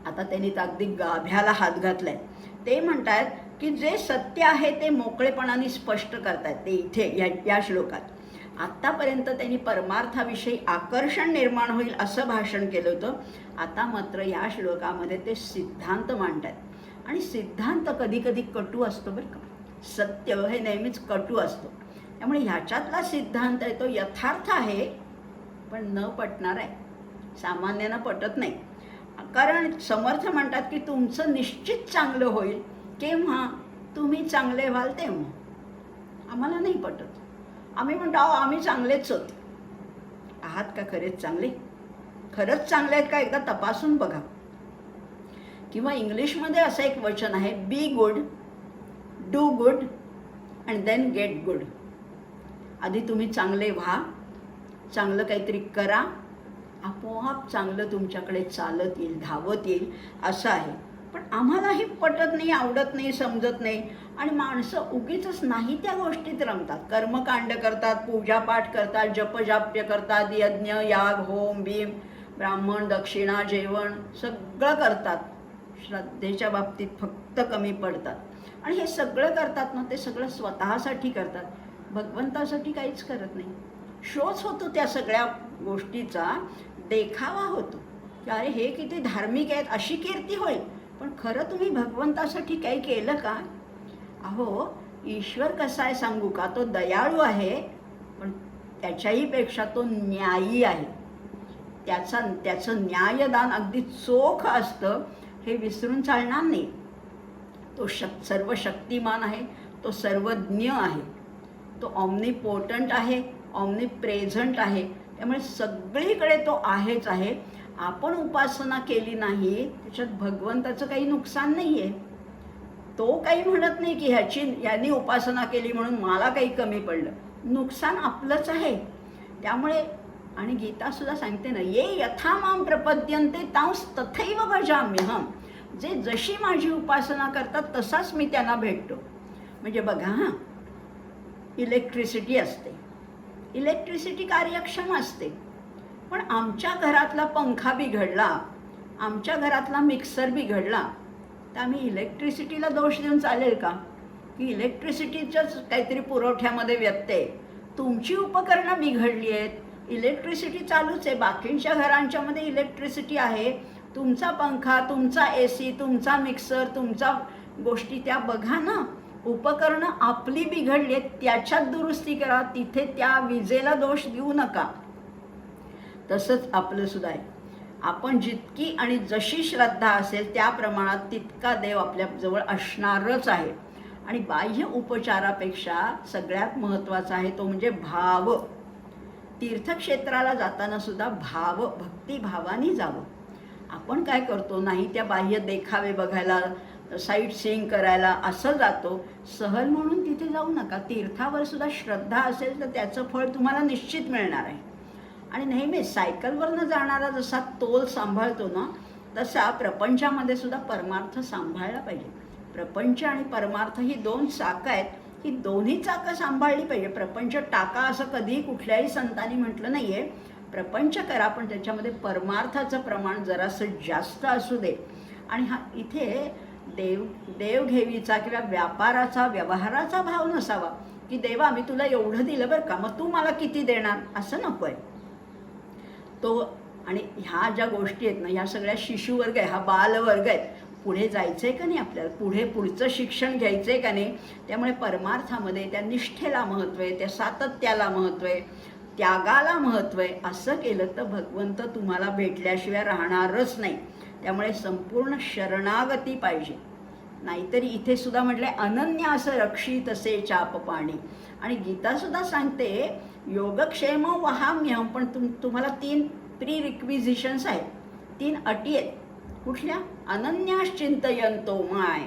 आता त्यांनी तर अगदी गाभ्याला हात घातलाय. ते म्हणतात की जे सत्य आहे ते मोकळेपणाने स्पष्ट करतायत ते इथे या श्लोकात. आत्तापर्यंत त्यांनी परमार्थाविषयी आकर्षण निर्माण होईल असं भाषण केलं होतं. आता मात्र या श्लोकामध्ये ते सिद्धांत मांडतात. आणि सिद्धांत कधी कधी कटू असतो बरं का. सत्य हे नेहमीच कटू असतो. त्यामुळे ह्याच्यातला सिद्धांत आहे तो यथार्थ आहे, पण न पटणार आहे, सामान्यांना पटत नाही. कारण समर्थ म्हणतात की तुमचं निश्चित चांगलं होईल केव्हा तुम्ही चांगले व्हाल तेव्हा. आम्हाला नाही पटत. आम्ही म्हणतो अहो आम्ही चांगलेच होत. आहात का खरेच चांगले? खरंच चांगले आहेत का एकदा तपासून बघा. किंवा इंग्लिशमध्ये असं एक वचन आहे, be good, do good and then get good. आधी तुम्ही चांगले व्हा, चांगलं काहीतरी करा, आपोआप चांगलं तुमच्याकडे चालत येईल, धावत येईल असं आहे. पण आम्हालाही पटत नाही, आवडत नाही, समजत नाही. आणि माणसं उगीच नाही त्या गोष्टीत रमतात. कर्मकांड करतात, पूजापाठ करतात, जपजाप्य करतात, यज्ञ याग होम भीम ब्राह्मण दक्षिणा जेवण सगळं करतात. श्रद्धेच्या बाबतीत फक्त कमी पडतात. आणि हे सगळं करतात ना ते सगळं स्वतःसाठी करतात, भगवंतासाठी काहीच करत नाही. शोच होतो त्या सगळ्या गोष्टीचा, देखावा होतो की अरे हे किती धार्मिक आहेत अशी कीर्ती होईल. पण खरं तुम्ही भगवंतासाठी काही केलं का? अहो ईश्वर कसा आहे सांगू का? तो दयाळू आहे, पण त्याच्याही पेक्षा तो न्यायी आहे. त्याचं न्यायदान अगदी चोख असतं, हे विसरून चालणार नाही. तो सर्व शक्तिमान आहे, तो सर्वज्ञ आहे, तो ऑमनिपोटंट आहे, ऑमनिप्रेझंट आहे. त्यामुळे सगळीकडे तो आहेच आहे. आपण उपासना केली नाही त्याच्यात भगवंताचं काही नुकसान नाही आहे. तो काही म्हणत नाही की यांनी उपासना केली म्हणून मला काही कमी पडलं. नुकसान आपलंच आहे. त्यामुळे आणि गीतासुद्धा सांगते ना, ये यथा माम प्रपद्यन्ते तांस तथैव भजाम्यहम्. जे जशी माझी उपासना करतात तसाच मी त्यांना भेटतो. म्हणजे बघा हां, इलेक्ट्रिसिटी असते, इलेक्ट्रिसिटी कार्यक्षम असते, पण आमच्या घरातला पंखा बिघडला, आमच्या घरातला मिक्सर बिघडला, तर आम्ही इलेक्ट्रिसिटीला दोष देऊन चालेल का? की इलेक्ट्रिसिटीच्याच काहीतरी पुरवठ्यामध्ये व्यत्यय, तुमची उपकरणं बिघडली आहेत, इलेक्ट्रिसिटी चालूच आहे, बाकींच्या घरांच्यामध्ये इलेक्ट्रिसिटी आहे, तुमचा पंखा, तुमचा AC, तुमचा मिक्सर, तुमचा गोष्टी त्या बघा ना. उपकरणं आपली बिघडली आहेत त्याच्यात दुरुस्ती करा, तिथे त्या विजेला दोष देऊ नका. तसंच आपलं सुद्धा आहे. आपण जितकी आणि जशी श्रद्धा असेल त्या प्रमाणात तितका देव आपल्याजवळ असणारच आहे. आणि बाह्य उपचारापेक्षा सगळ्यात महत्त्वाचा आहे तो म्हणजे भाव. तीर्थक्षेत्राला जाताना सुद्धा भक्तिभावाने जावं. आपण काय करतो, नाही त्या बाह्य देखावे बघायला, साईट सीइंग करायला असं जातो. सहल म्हणून तिथे जाऊ नका. तीर्थावर सुद्धा श्रद्धा असेल तर त्याचं फळ तुम्हाला निश्चित मिळणार आहे. आणि नेहमी सायकलवरनं जाणारा जसा तोल सांभाळतो ना, तसा प्रपंचामध्ये सुद्धा परमार्थ सांभाळला पाहिजे. प्रपंच आणि परमार्थ ही दोन चाकं आहेत, ही दोन्ही चाकं सांभाळली पाहिजे. प्रपंच टाका असं कधीही कुठल्याही संतांनी म्हटलं नाही आहे. प्रपंच करा, पण त्याच्यामध्ये परमार्थाचं प्रमाण जरासं जास्त असू दे. आणि हा इथे देवघेवीचा किंवा व्यापाराचा व्यवहाराचा भाव नसावा की देवा मी तुला एवढं दिलं बरं का, मग तू मला किती देणार, असं नको आहे तो. आणि ह्या ज्या गोष्टी आहेत ना, ह्या सगळ्या शिशुवर्ग आहे, हा बालवर्ग आहे. पुढे जायचं आहे का नाही आपल्याला, पुढचं शिक्षण घ्यायचं आहे का नाही. त्यामुळे परमार्थामध्ये त्या निष्ठेला महत्त्व आहे, त्या सातत्याला महत्त्व आहे, त्यागाला महत्त्व आहे. असं केलं तर भगवंत तुम्हाला भेटल्याशिवाय राहणारच नाही. त्यामुळे संपूर्ण शरणागती पाहिजे. नाहीतरी इथे सुद्धा म्हटलंय अनन्य असं रक्षी तसे चाप पाणी. आणि गीतासुद्धा सांगते योगक्षेम वहाम्यहम्. पण तुम्हाला 3 प्री रिक्विजिशन्स आहेत, 3 अटी आहेत. कुठल्या? अनन्याश्चिंतयन्तो माय,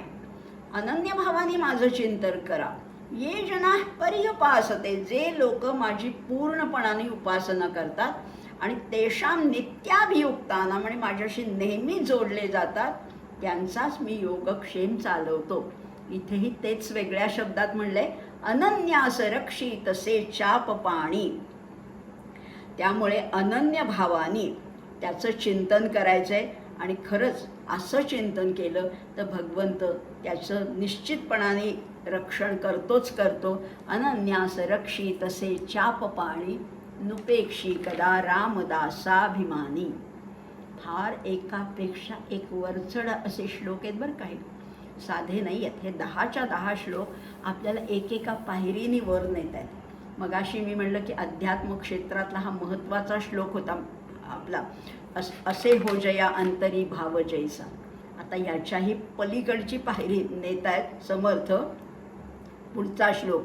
अनन्य भावाने माझं चिंतन करा. ये जना पर्युपासते, जे लोक माझी पूर्णपणाने उपासना करतात आणि तेषां नित्याभियुक्तानां, म्हणजे माझ्याशी नेहमी जोडले जातात, त्यांचाच मी योगक्षेम चालवतो. इथेही तेच वेगळ्या शब्दात म्हणले, अनन्यास रक्षी तसे चाप पाणी. त्यामुळे अनन्य भावानी त्याचं चिंतन करायचंय. आणि खरंच असं चिंतन केलं तर भगवंत त्याचं निश्चितपणाने रक्षण करतोच करतो. अनन्यास रक्षी तसे चाप पाणी, नुपेक्षी कदा रामदासाभिमानी. फार एकापेक्षा एक वरचढ असे श्लोक आहेत बरं. काही साधे नाही आहेत हे. 10च्या 10 श्लोक आपल्याला एकेका पायरीने वर नेत आहेत. मगाशी मी म्हणलं की अध्यात्म क्षेत्रातला हा महत्त्वाचा श्लोक होता आपला, असे हो जया अंतरी भाव जैसा. आता याच्याही पलीकडची पायरी नेत आहेत समर्थ. पुढचा श्लोक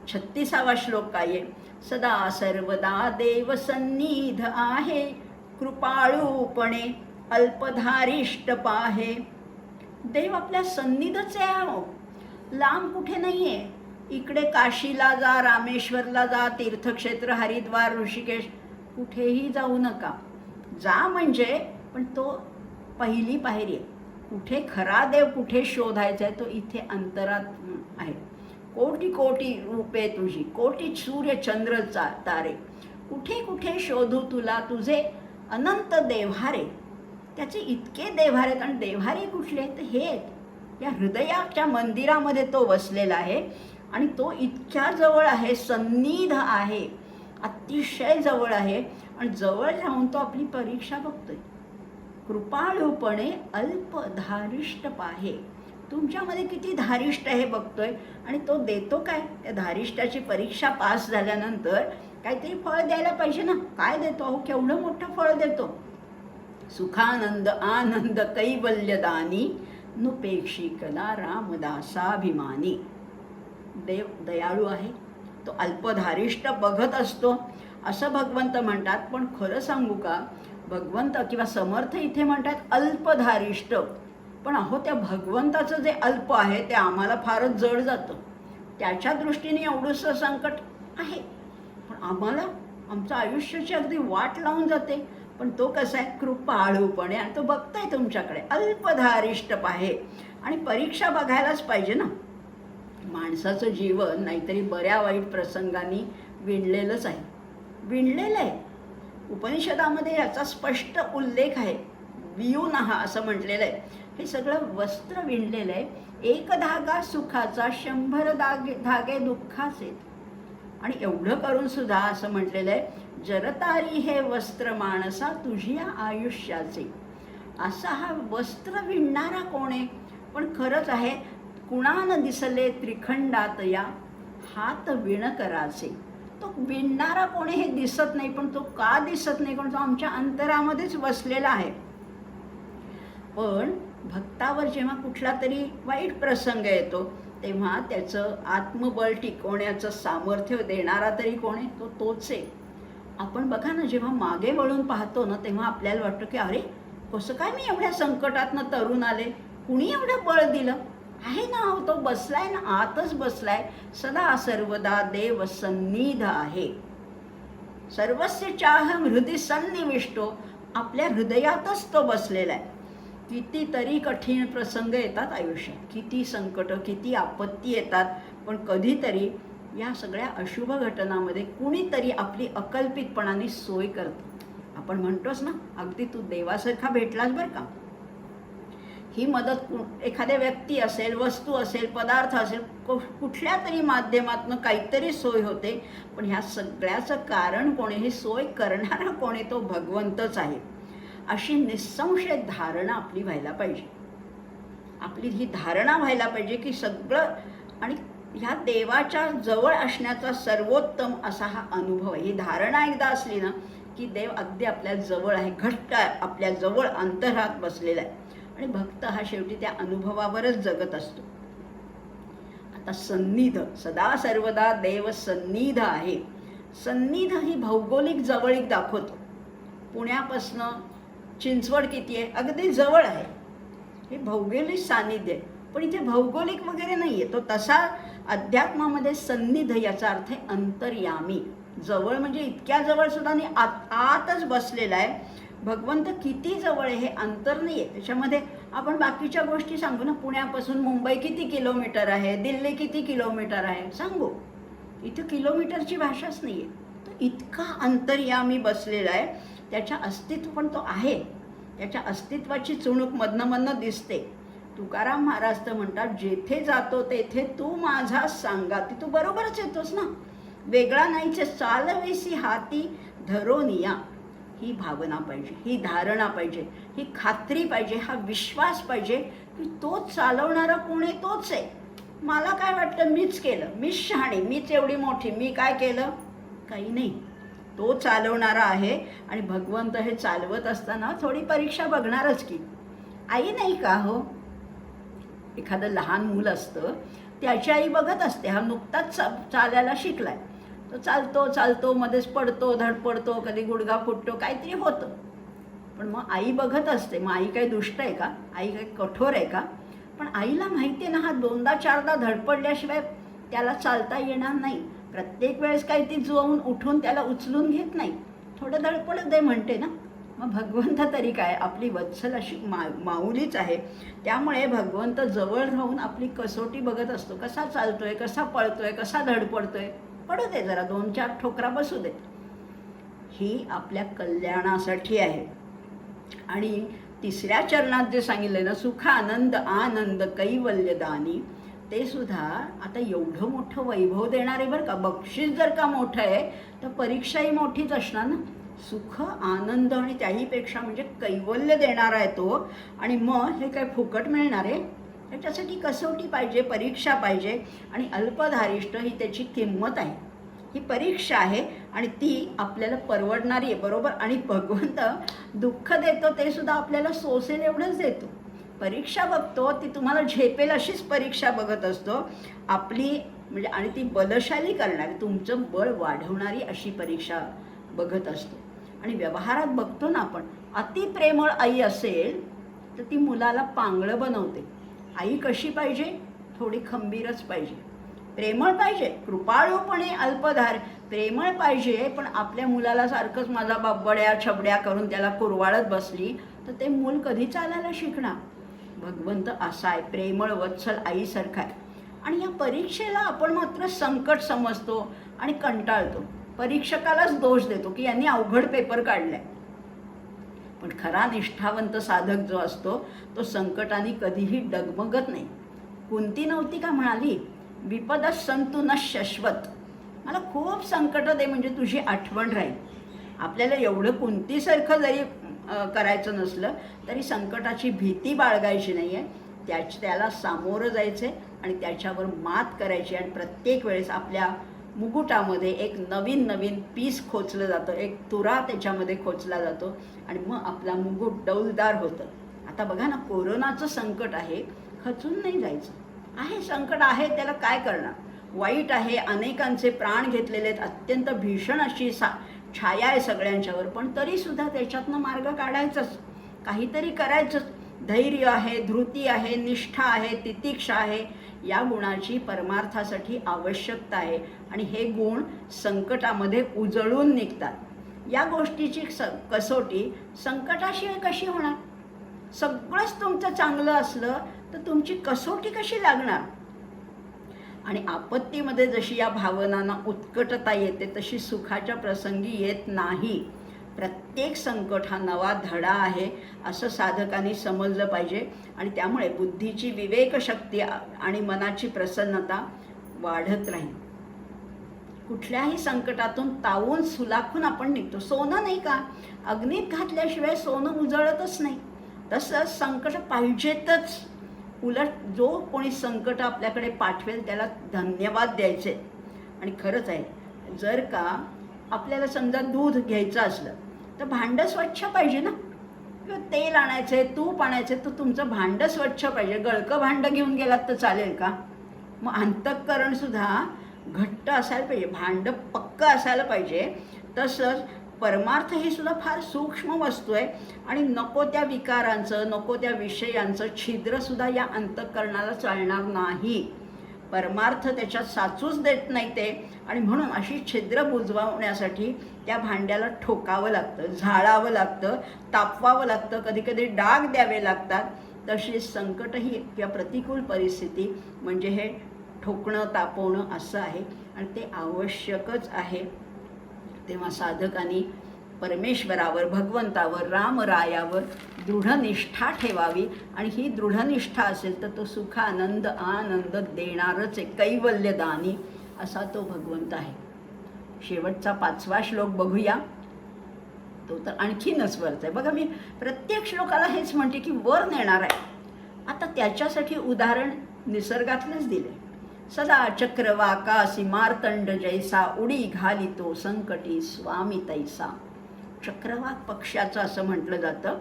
36वा श्लोक काय आहे? सदा सर्वदा देव सन्निध आहे, कृपाळूपणे अल्पधारिष्ट पाहे. देव आपल्या सन्निधच आहे हो, लांब कुठे नाही आहे. इकडे काशीला जा, रामेश्वरला जा, तीर्थक्षेत्र हरिद्वार ऋषिकेश कुठेही जाऊ नका. जा म्हणजे, पण तो पहिली पायरी आहे. कुठे खरा देव कुठे शोधायचा आहे तो इथे अंतरात आहे. कोटी कोटी रूपे तुझी, कोटी सूर्य चंद्र तारे, कुठे कुठे शोधू तुला तुझे अनंत देव्हारे. त्याचे इतके देव्हारे आहेत. आणि देव्हारे कुठले तर हे आहेत, या हृदयाच्या मंदिरामध्ये तो वसलेला आहे. आणि तो इतक्या जवळ आहे, सन्निध आहे, अतिशय जवळ आहे. आणि जवळ राहून तो आपली परीक्षा बघतोय. कृपाळूपणे अल्पधारिष्ट पाहे. तुमच्यामध्ये किती धारिष्ट आहे बघतोय. आणि तो देतो काय? त्या धारिष्टाची परीक्षा पास झाल्यानंतर काहीतरी फळ द्यायला पाहिजे ना. काय देतो? अहो केवढं मोठं फळ देतो. सुखानंद आनंद कैवल्यदानी, नुपेक्षी कदा रामदासाभिमानी. देव दयाळू आहे, तो अल्पधारिष्ट बघत असतो असं भगवंत म्हणतात. पण खरं सांगू का, भगवंत किंवा समर्थ इथे म्हणतात अल्पधारिष्ट. पण अहो त्या भगवंताचं जे अल्प आहे ते आम्हाला फारच जड जातं. त्याच्या दृष्टीने एवढंसं संकट आहे, पण आम्हाला आमचं आयुष्याची अगदी वाट लावून जाते. पण तो कसा आहे? कृपाळूपणे. आणि तो बघताय तुमच्याकडे, अल्पधारिष्ट पाहे. आणि परीक्षा बघायलाच पाहिजे ना. माणसाचं जीवन नाहीतरी बऱ्या वाईट प्रसंगांनी विणलेलंच आहे, विणलेलं आहे. उपनिषदामध्ये याचा स्पष्ट उल्लेख आहे. वियूनहा असं म्हटलेलं आहे. हे सगळं वस्त्र विणलेलं आहे. एक धागा सुखाचा, 100 धागे दुःखाचे. आणि एवढं करून सुद्धा असं म्हटलेलं आहे, जरतारी हे वस्त्र माणसा तुझ्या आयुष्याचे. असा हा वस्त्र विणणारा कोण आहे? पण खरंच आहे, कुणान दिसले त्रिखंडात या हात विण कराचे. तो विणणारा कोणी हे दिसत नाही. पण तो का दिसत नाही? कारण तो आमच्या अंतरामध्येच बसलेला आहे. पण भक्तावर जेव्हा कुठला तरी वाईट प्रसंग येतो तेव्हा त्याचं आत्मबळ टिकवण्याचं सामर्थ्य देणारा तरी कोण आहे? तो तोच आहे. आपण बघा ना, जेव्हा मागे वळून पाहतो ना तेव्हा आपल्याला वाटतं की अरे कसं काय मी एवढ्या संकटातनं तरुण आले, कुणी एवढं बळ दिलं आहे ना. तो बसलाय ना, आतच बसलाय. सदा सर्वदा देव सन्निध आहे. सर्वस्य चाहम हृदय सन्निविष्टो. आपल्या हृदयातच तो बसलेला आहे. कितीतरी कठीण प्रसंग येतात आयुष्यात, किती संकट, किती आपत्ती येतात. पण कधीतरी या सगळ्या अशुभ घटनांमध्ये कुणीतरी आपली अकल्पितपणाने सोय करतं. आपण म्हणतोच ना, अगदी तू देवासारखा भेटलास बरं का. ही मदत एखाद्या व्यक्ती असेल, वस्तू असेल, पदार्थ असेल, कुठल्या तरी माध्यमातून काहीतरी सोय होते. पण ह्या सगळ्याचं कारण कोणी, हे सोय करणारा कोणी, तो भगवंतच आहे. अशी निस्संशय धारणा आपली व्हायला पाहिजे. आपली ही धारणा व्हायला पाहिजे की सगळं, आणि ह्या देवाच्या जवळ असण्याचा सर्वोत्तम असा हा अनुभव आहे. ही धारणा एकदा असली ना की देव अगदी आपल्या जवळ आहे, घट्ट आपल्या जवळ अंतरात बसलेला आहे. आणि भक्त हा शेवटी त्या अनुभवावरच जगत असतो. आता सन्निध, सदा सर्वदा देव सन्निध आहे. सन्निध ही भौगोलिक जवळीक दाखवतो. पुण्यापासनं चिंचवड किती आहे? अगदी जवळ आहे. हे भौगोलिक सान्निध्य आहे. पण इथे भौगोलिक वगैरे नाही आहे. तो तसा अध्यात्मामध्ये सन्निध याचा अर्थ आहे अंतर्यामी. जवळ म्हणजे इतक्या जवळ सुद्धा नाही, आतच बसलेला आहे. भगवंत किती जवळ आहे हे अंतर नाही आहे, त्याच्यामध्ये आपण बाकीच्या गोष्टी सांगू ना, पुण्यापासून मुंबई किती किलोमीटर आहे, दिल्ली किती किलोमीटर आहे सांगू. इथं किलोमीटरची भाषाच नाही आहे. तर इतका अंतर्यामी बसलेला आहे, त्याच्या अस्तित्व पण तो आहे, त्याच्या अस्तित्वाची चुणूक मधनं दिसते. तुकाराम महाराज तर म्हणतात, जेथे जातो तेथे तू माझा सांगाती. तू बरोबरच येतोस ना, वेगळा नाहीचे. चालवेसी हाती धरोनिया. ही भावना पाहिजे, ही धारणा पाहिजे, ही खात्री पाहिजे, हा विश्वास पाहिजे की तोच चालवणारा कोण आहे, तोच आहे. मला काय वाटतं, मीच केलं, मीच शहाणी, मीच एवढी मोठी, मी काय केलं, काही नाही. तो चालवणारा आहे. आणि भगवंत हे चालवत असताना थोडी परीक्षा बघणारच की. आई नाही का हो, एखादं लहान मूल असतं, त्याची आई बघत असते, हा नुकताच चालायला शिकलाय, तो चालतो चालतो मध्येच पडतो, धडपडतो, कधी गुडघा फुटतो, काहीतरी होतं. पण मग आई बघत असते. मग आई काही दुष्ट आहे का, आई काही कठोर आहे का? पण आईला माहिती आहे ना, हा 2दा-4दा धडपडल्याशिवाय त्याला चालता येणार नाही. प्रत्येक वेळेस काही ती जाऊन उठून त्याला उचलून घेत नाही, थोडं धडपडत दे म्हणते ना. मग भगवंत तरी काय, आपली वत्सल अशी माऊलीच आहे. त्यामुळे भगवंत जवळ राहून आपली कसोटी बघत असतो, कसा चालतोय, कसा पळतोय, कसा धडपडतोय. पडू दे जरा, 2-4 ठोकरा बसू दे. ही आपल्या कल्याणासाठी आहे. आणि 3ऱ्या चरणात जे सांगितलंय ना, सुख आनंद आनंद कैवल्यदानी, ते सुद्धा आता एवढं मोठं वैभव देणारे बरं का. बक्षीस जर का मोठं आहे तर परीक्षाही मोठीच असणार ना. सुख आनंद आणि त्याहीपेक्षा म्हणजे कैवल्य देणारा आहे तो. आणि मग हे काय फुकट मिळणार आहे, त्याच्यासाठी कसोटी पाहिजे, परीक्षा पाहिजे. आणि अल्पधारिष्ट ही त्याची किंमत आहे. ही परीक्षा आहे आणि ती आपल्याला परवडणारी आहे, बरोबर. आणि भगवंत दुःख देतो ते सुद्धा आपल्याला सोसेल एवढंच देतो. परीक्षा बघतो ती तुम्हाला झेपेल अशीच परीक्षा बघत असतो आपली, म्हणजे आणि ती बलशाली करणारी, तुमचं बळ वाढवणारी अशी परीक्षा बघत असतो. आणि व्यवहारात बघतो ना आपण, अति प्रेमळ आई असेल तर ती मुलाला पांगळं बनवते. आई कशी पाहिजे, थोडी खंबीरच पाहिजे, प्रेमळ पाहिजे, कृपाळूपणे अल्पधार, प्रेमळ पाहिजे. पण आपल्या मुलाला सारखंच माझा बाबड्या छबड्या करून त्याला कुरवाळत बसली तर ते मूल कधी चालायला शिकणार. भगवंत असा आहे, प्रेमळ वत्सल आईसारखा आहे. आणि या परीक्षेला आपण मात्र संकट समजतो आणि कंटाळतो, परीक्षकालाच दोष देतो की यांनी अवघड पेपर काढलाय. पण खरा निष्ठावंत साधक जो असतो तो संकटाने कधीही डगमगत नाही. कुंती नव्हती का म्हणाली, विपद संतु न शश्वत. मला खूप संकट दे म्हणजे तुझी आठवण राहील. आपल्याला एवढं कुंतीसारखं जरी करायचं नसलं तरी संकटाची भीती बाळगायची नाही आहे, त्याला सामोरं जायचं आहे आणि त्याच्यावर मात करायची. आणि प्रत्येक वेळेस आपल्या मुकुटामध्ये एक नवीन पीस खोचलं जातं, एक तुरा त्याच्यामध्ये खोचला जातो आणि मग आपला मुकुट डौलदार होतं. आता बघा ना, कोरोनाचं संकट आहे, खचून नाही जायचं. आहे संकट आहे, त्याला काय करणार, वाईट आहे, अनेकांचे प्राण घेतलेले आहेत, अत्यंत भीषण अशी छाया आहे सगळ्यांच्यावर. पण तरीसुद्धा त्याच्यातनं मार्ग काढायचंच, काहीतरी करायचंच. धैर्य आहे, धृती आहे, निष्ठा आहे, तितिक्षा आहे. या गुणाची परमार्थासाठी आवश्यकता आहे आणि हे गुण संकटामध्ये उजळून निघतात. या गोष्टीची कसोटी संकटाशिवाय कशी होणार. सगळंच तुमचं चांगलं असलं तर तुमची कसोटी कशी लागणार. आणि आपत्तीमध्ये जशी या भावनांना उत्कटता येते तशी सुखाच्या प्रसंगी येत नाही. प्रत्येक संकट हा नवा धडा आहे असं साधकांनी समजलं पाहिजे. आणि त्यामुळे बुद्धीची विवेकशक्ती आणि मनाची प्रसन्नता वाढत राहील. कुठल्याही संकटातून तावून सुलाखून आपण निघतो. सोनं नाही का, अग्नीत घातल्याशिवाय सोनं उजळतच नाही, तसंच संकट पाहिजेतच. उलट जो कोणी संकट आपल्याकडे पाठवेल त्याला धन्यवाद द्यायचे. आणि खरंच आहे, जर का आपल्याला समजा दूध घ्यायचं असलं तर भांडं स्वच्छ पाहिजे ना, किंवा तेल आणायचं आहे, तूप आणायचं आहे, तर तुमचं भांडं स्वच्छ पाहिजे. गळकं भांडं घेऊन गेलात तर चालेल का. मग अंतःकरणसुद्धा घट्ट असायला पाहिजे, भांडं पक्कं असायला पाहिजे. तसंच परमार्थ ही सुद्धा फार सूक्ष्म वस्तू आहे आणि नको त्या विकारांचं, नको त्या विषयांचं छिद्रसुद्धा या अंतःकरणाला चालणार नाही. परमार्थ त्याच्यात साचूच देत नाही ते. आणि म्हणून अशी छिद्र बुजवण्यासाठी त्या भांड्याला ठोकावं लागतं, झाडावं लागतं, तापवावं लागतं, कधी कधी डाग द्यावे लागतात. तशीच संकटही किंवा प्रतिकूल परिस्थिती म्हणजे हे ठोकणं तापवणं असं आहे आणि ते आवश्यकच आहे. तेव्हा साधकांनी परमेश्वरावर, भगवंतावर, रामरायावर दृढनिष्ठा ठेवावी आणि ही दृढनिष्ठा असेल तर तो सुख आनंद देणारच आहे. कैवल्यदानी असा तो भगवंत आहे. शेवटचा 5वा श्लोक बघूया. तो तर आणखीनच वरच आहे. बघा, मी प्रत्येक श्लोकाला हेच म्हणते की वर नेणार आहे. आता त्याच्यासाठी उदाहरण निसर्गातलंच दिले. सदा चक्रवाकासी मार्तंड जैसा, उडी घालितो संकटी स्वामी तैसा. चक्रवाक पक्ष्याचं असं म्हटलं जातं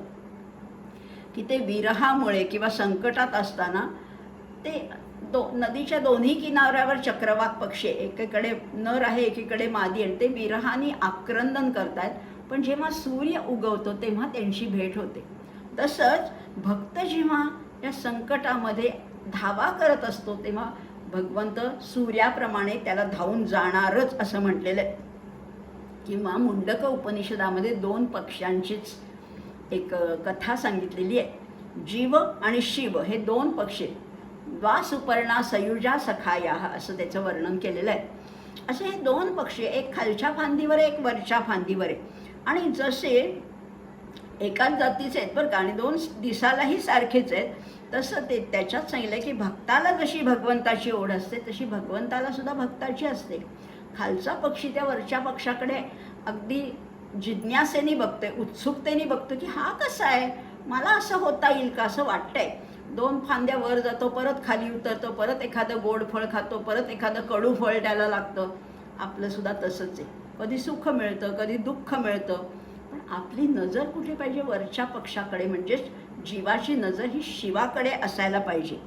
की ते विरहामुळे किंवा संकटात असताना ते नदीच्या दोन्ही किनाऱ्यावर चक्रवाक पक्षी, एकीकडे नर आहे एकीकडे मादी आहे, ते विरहाने आक्रंदन करतायत. पण जेव्हा सूर्य उगवतो तेव्हा त्यांची भेट होते. तसंच भक्त जेव्हा या संकटामध्ये धावा करत असतो तेव्हा भगवंत सूर्याप्रमाणे त्याला धावून जाणारच असं म्हटलेलं आहे. किंवा मुंडक उपनिषदामध्ये 2 पक्ष्यांचीच एक कथा सांगितलेली आहे. जीव आणि शिव हे 2 पक्षी, द्वासुपर्णा सयुजा सखाया असं त्याचं वर्णन केलेलं आहे. असे हे 2 पक्षी, एक खालच्या फांदीवर आहे, एक वरच्या फांदीवर आहे. आणि जसे एकाच जातीचे आहेत बरं का, आणि 2 दिसालाही सारखेच आहेत, तसं ते त्याच्यात सांगितलं की भक्ताला जशी भगवंताची ओढ असते तशी भगवंताला सुद्धा भक्ताची असते. खालचा पक्षी त्या वरच्या पक्षाकडे अगदी जिज्ञासेने बघतोय, उत्सुकतेने बघतो की हा कसा आहे, मला असं होता येईल का असं वाटतंय. 2 फांद्या वर जातो, परत खाली उतरतो, परत एखादं गोड फळ खातो, परत एखादं कडू फळ त्याला लागतं. आपलं सुद्धा तसंच आहे. कधी सुख मिळतं, कधी दुःख मिळतं, पण आपली नजर कुठे पाहिजे? वरच्या पक्षाकडे. म्हणजेच जीवाची नजर ही शिवाकडे असायला पाहिजे.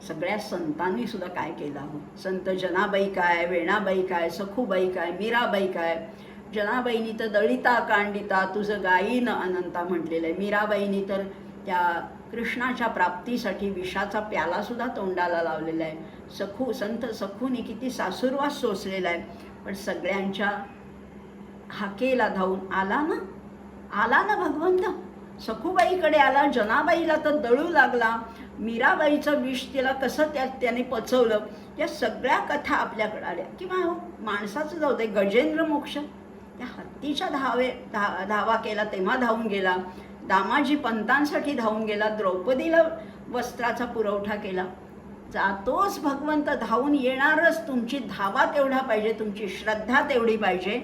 सगळ्या संतांनी सुद्धा काय केलं हो? संत जनाबाई काय, वेणाबाई काय, सखूबाई काय, मीराबाई काय. जनाबाईंनी तर दळिता कांडिता तुझं गायीन अनंता म्हटलेलं आहे. मीराबाईंनी तर त्या कृष्णाच्या प्राप्तीसाठी विषाचा प्यालासुद्धा तोंडाला लावलेला आहे. संत सखूनी किती सासुरवास सोसलेला आहे. पण सगळ्यांच्या हाकेला धावून आला ना भगवंत. सखूबाईकडे आला, जनाबाईला तर दळू लागला, मीराबाईचं विष तिला कसं त्याने पचवलं. या सगळ्या कथा आपल्याकडे आल्या. किंवा माणसाचं जाऊ दे, गजेंद्र मोक्ष त्या हत्तीच्या धावा केला तेव्हा धावून गेला. दामाजी पंतांसाठी धावून गेला, द्रौपदीला वस्त्राचा पुरवठा केला. जातोच भगवंत, धावून येणारच. तुमची धावा तेवढा पाहिजे, तुमची श्रद्धा तेवढी पाहिजे.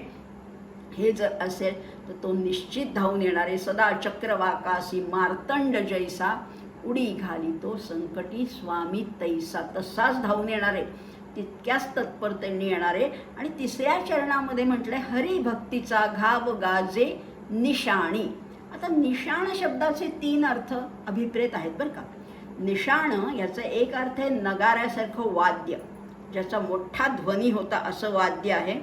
हे जर असेल तर तो निश्चित धावून येणार आहे. सदा चक्रवाकासी मार्तंड जैसा, उडी घाली तो संकटी स्वामी तैसा. तसाच धावून येणार आहे, तितक्याच तत्परतेने येणार आहे. आणि 3ऱ्या चरणामध्ये म्हटलंय हरिभक्तीचा घाव गाजे निशाणी. आता निशाण शब्दाचे 3 अर्थ अभिप्रेत आहेत बरं का. निशाण याचा एक अर्थ आहे नगाऱ्यासारखं वाद्य, ज्याचा मोठा ध्वनी होता असं वाद्य आहे.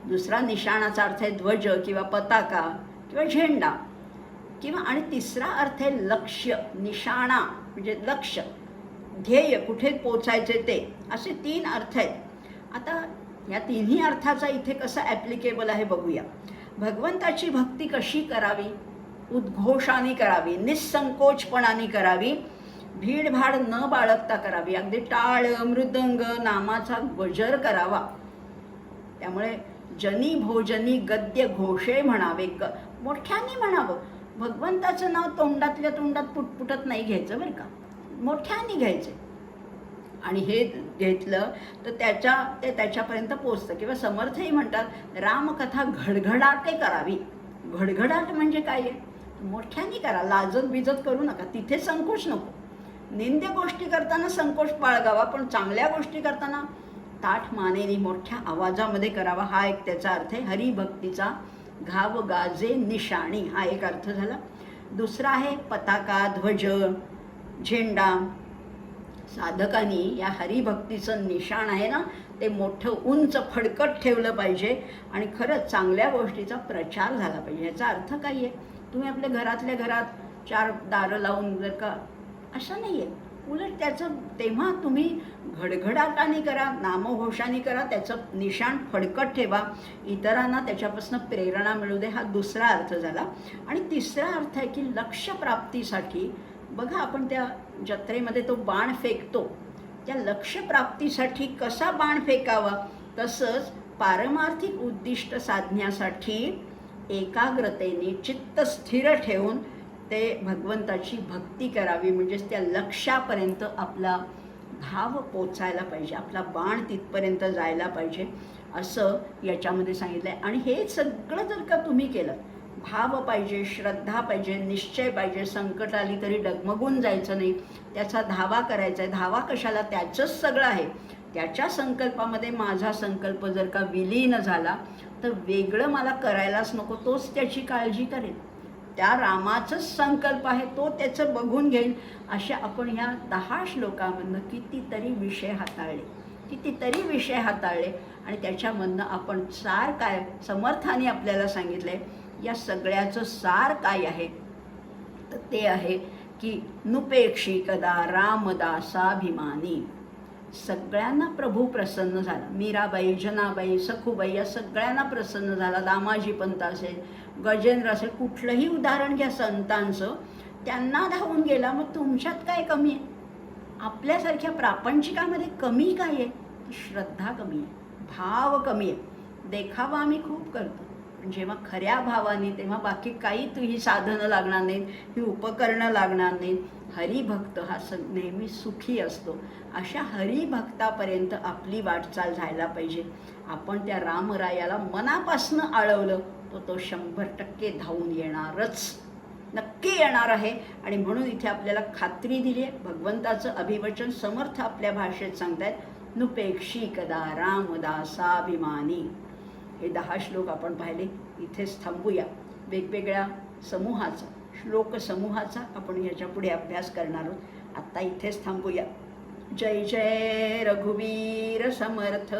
दुसरा निशाणाचा अर्थ आहे ध्वज किंवा पताका किंवा झेंडा किंवा, आणि 3रा अर्थ आहे लक्ष्य. निशाणा म्हणजे लक्ष्य, ध्येय, कुठे पोचायचे ते. असे 3 अर्थ आहेत. आता या 3ही अर्थाचा इथे कसा ॲप्लिकेबल आहे बघूया. भगवंताची भक्ती कशी करावी? उद्घोषाने करावी, निस्संकोचपणाने करावी, भीडभाड न बाळगता करावी. अगदी टाळ मृदंग नामाचा गजर करावा. त्यामुळे जनी भोजनी गद्य घोषे म्हणावे, मोठ्याने म्हणावं. भगवंताचं नाव तोंडातल्या तोंडात पुटपुटत नाही घ्यायचं बरं का, मोठ्याने घ्यायचं. आणि हे घेतलं तर ते त्याच्यापर्यंत पोचतं. किंवा समर्थही म्हणतात रामकथा घडघडाटे करावी. घडघडाट म्हणजे काय आहे? मोठ्याने करा, लाजत बिजत करू नका, तिथे संकोच नको. निंद्य गोष्टी करताना संकोच बाळगावा, पण चांगल्या गोष्टी करताना ताठ मानेने मोठ्या आवाजामध्ये करावा. हा एक त्याचा अर्थ आहे. हरिभक्तीचा घाव गाजे निशाणी हा एक अर्थ झाला. दुसरा आहे पताका, ध्वज, झेंडा. साधकांनी या हरिभक्तीचं निशाण आहे ना, ते मोठं उंच फडकट ठेवलं पाहिजे आणि खरंच चांगल्या गोष्टीचा प्रचार झाला पाहिजे. याचा अर्थ काय आहे? तुम्ही आपल्या घरातल्या घरात 4 दारं लावून जर का, असं नाही आहे. उलट त्याचं तेव्हा तुम्ही घडघडाटाने करा, नामघोषाने करा, त्याचं निशाण फडकत ठेवा, इतरांना त्याच्यापासून प्रेरणा मिळू दे. हा दुसरा अर्थ झाला. आणि तिसरा अर्थ आहे की लक्ष्यप्राप्तीसाठी बघा, आपण त्या जत्रेमध्ये तो बाण फेकतो, त्या लक्ष्यप्राप्तीसाठी कसा बाण फेकावा, तसंच पारमार्थिक उद्दिष्ट साधण्यासाठी एकाग्रतेने चित्त स्थिर ठेवून ते भगवंताची भक्ती करावी. म्हणजेच त्या लक्ष्यापर्यंत आपला धाव पोचायला पाहिजे, आपला बाण तिथपर्यंत जायला पाहिजे, असं याच्यामध्ये सांगितलं आहे. आणि हे सगळं जर का तुम्ही केलं, भाव पाहिजे, श्रद्धा पाहिजे, निश्चय पाहिजे, संकट आली तरी डगमगून जायचं नाही, त्याचा धावा करायचा आहे. धावा कशाला? त्याचंच सगळं आहे. त्याच्या संकल्पामध्ये माझा संकल्प जर का विलीन झाला तर वेगळं मला करायलाच नको, तोच त्याची काळजी करेल. त्या रामाचंच संकल्प आहे, तो त्याचं बघून घेईल. अशा आपण ह्या 10 श्लोकामधनं कितीतरी विषय हाताळले आणि त्याच्यामधनं आपण सार काय समर्थाने आपल्याला सांगितलं आहे. या सगळ्याचं सार काय आहे? तर ते आहे की नुपेक्षी कदा रामदासाभिमानी. सगळ्यांना प्रभू प्रसन्न झाला. मीराबाई, जनाबाई, सखूबाई या सगळ्यांना प्रसन्न झाला. दामाजी पंत असेल, गजेंद्र असेल, कुठलंही उदाहरण घ्या संतांचं, त्यांना धावून गेला. मग तुमच्यात काय कमी आहे? आपल्यासारख्या प्रापंचिकामध्ये कमी काय आहे? श्रद्धा कमी आहे, भाव कमी आहे. देखावा आम्ही खूप करतो, पण जेव्हा खऱ्या भावाने, तेव्हा बाकी काही ही साधनं लागणार नाहीत, ही उपकरणं लागणार नाहीत. हरिभक्त हा नेहमी सुखी असतो. अशा हरिभक्तापर्यंत आपली वाटचाल जायला पाहिजे. आपण त्या रामरायाला मनापासनं आळवलं तर तो 100% धावून येणारच, नक्की येणार आहे. आणि म्हणून इथे आपल्याला खात्री दिली आहे. भगवंताचं अभिवचन समर्थ आपल्या भाषेत सांगतायत, नुपेक्षी कदा रामदासाभिमानी. हे 10 श्लोक आपण पाहिले. इथेच थांबूया. वेगवेगळ्या समूहाचा, श्लोक समूहाचा आपण ह्याच्या पुढे अभ्यास करणार आहोत. आत्ता इथेच थांबूया. जय जय रघुवीर समर्थ.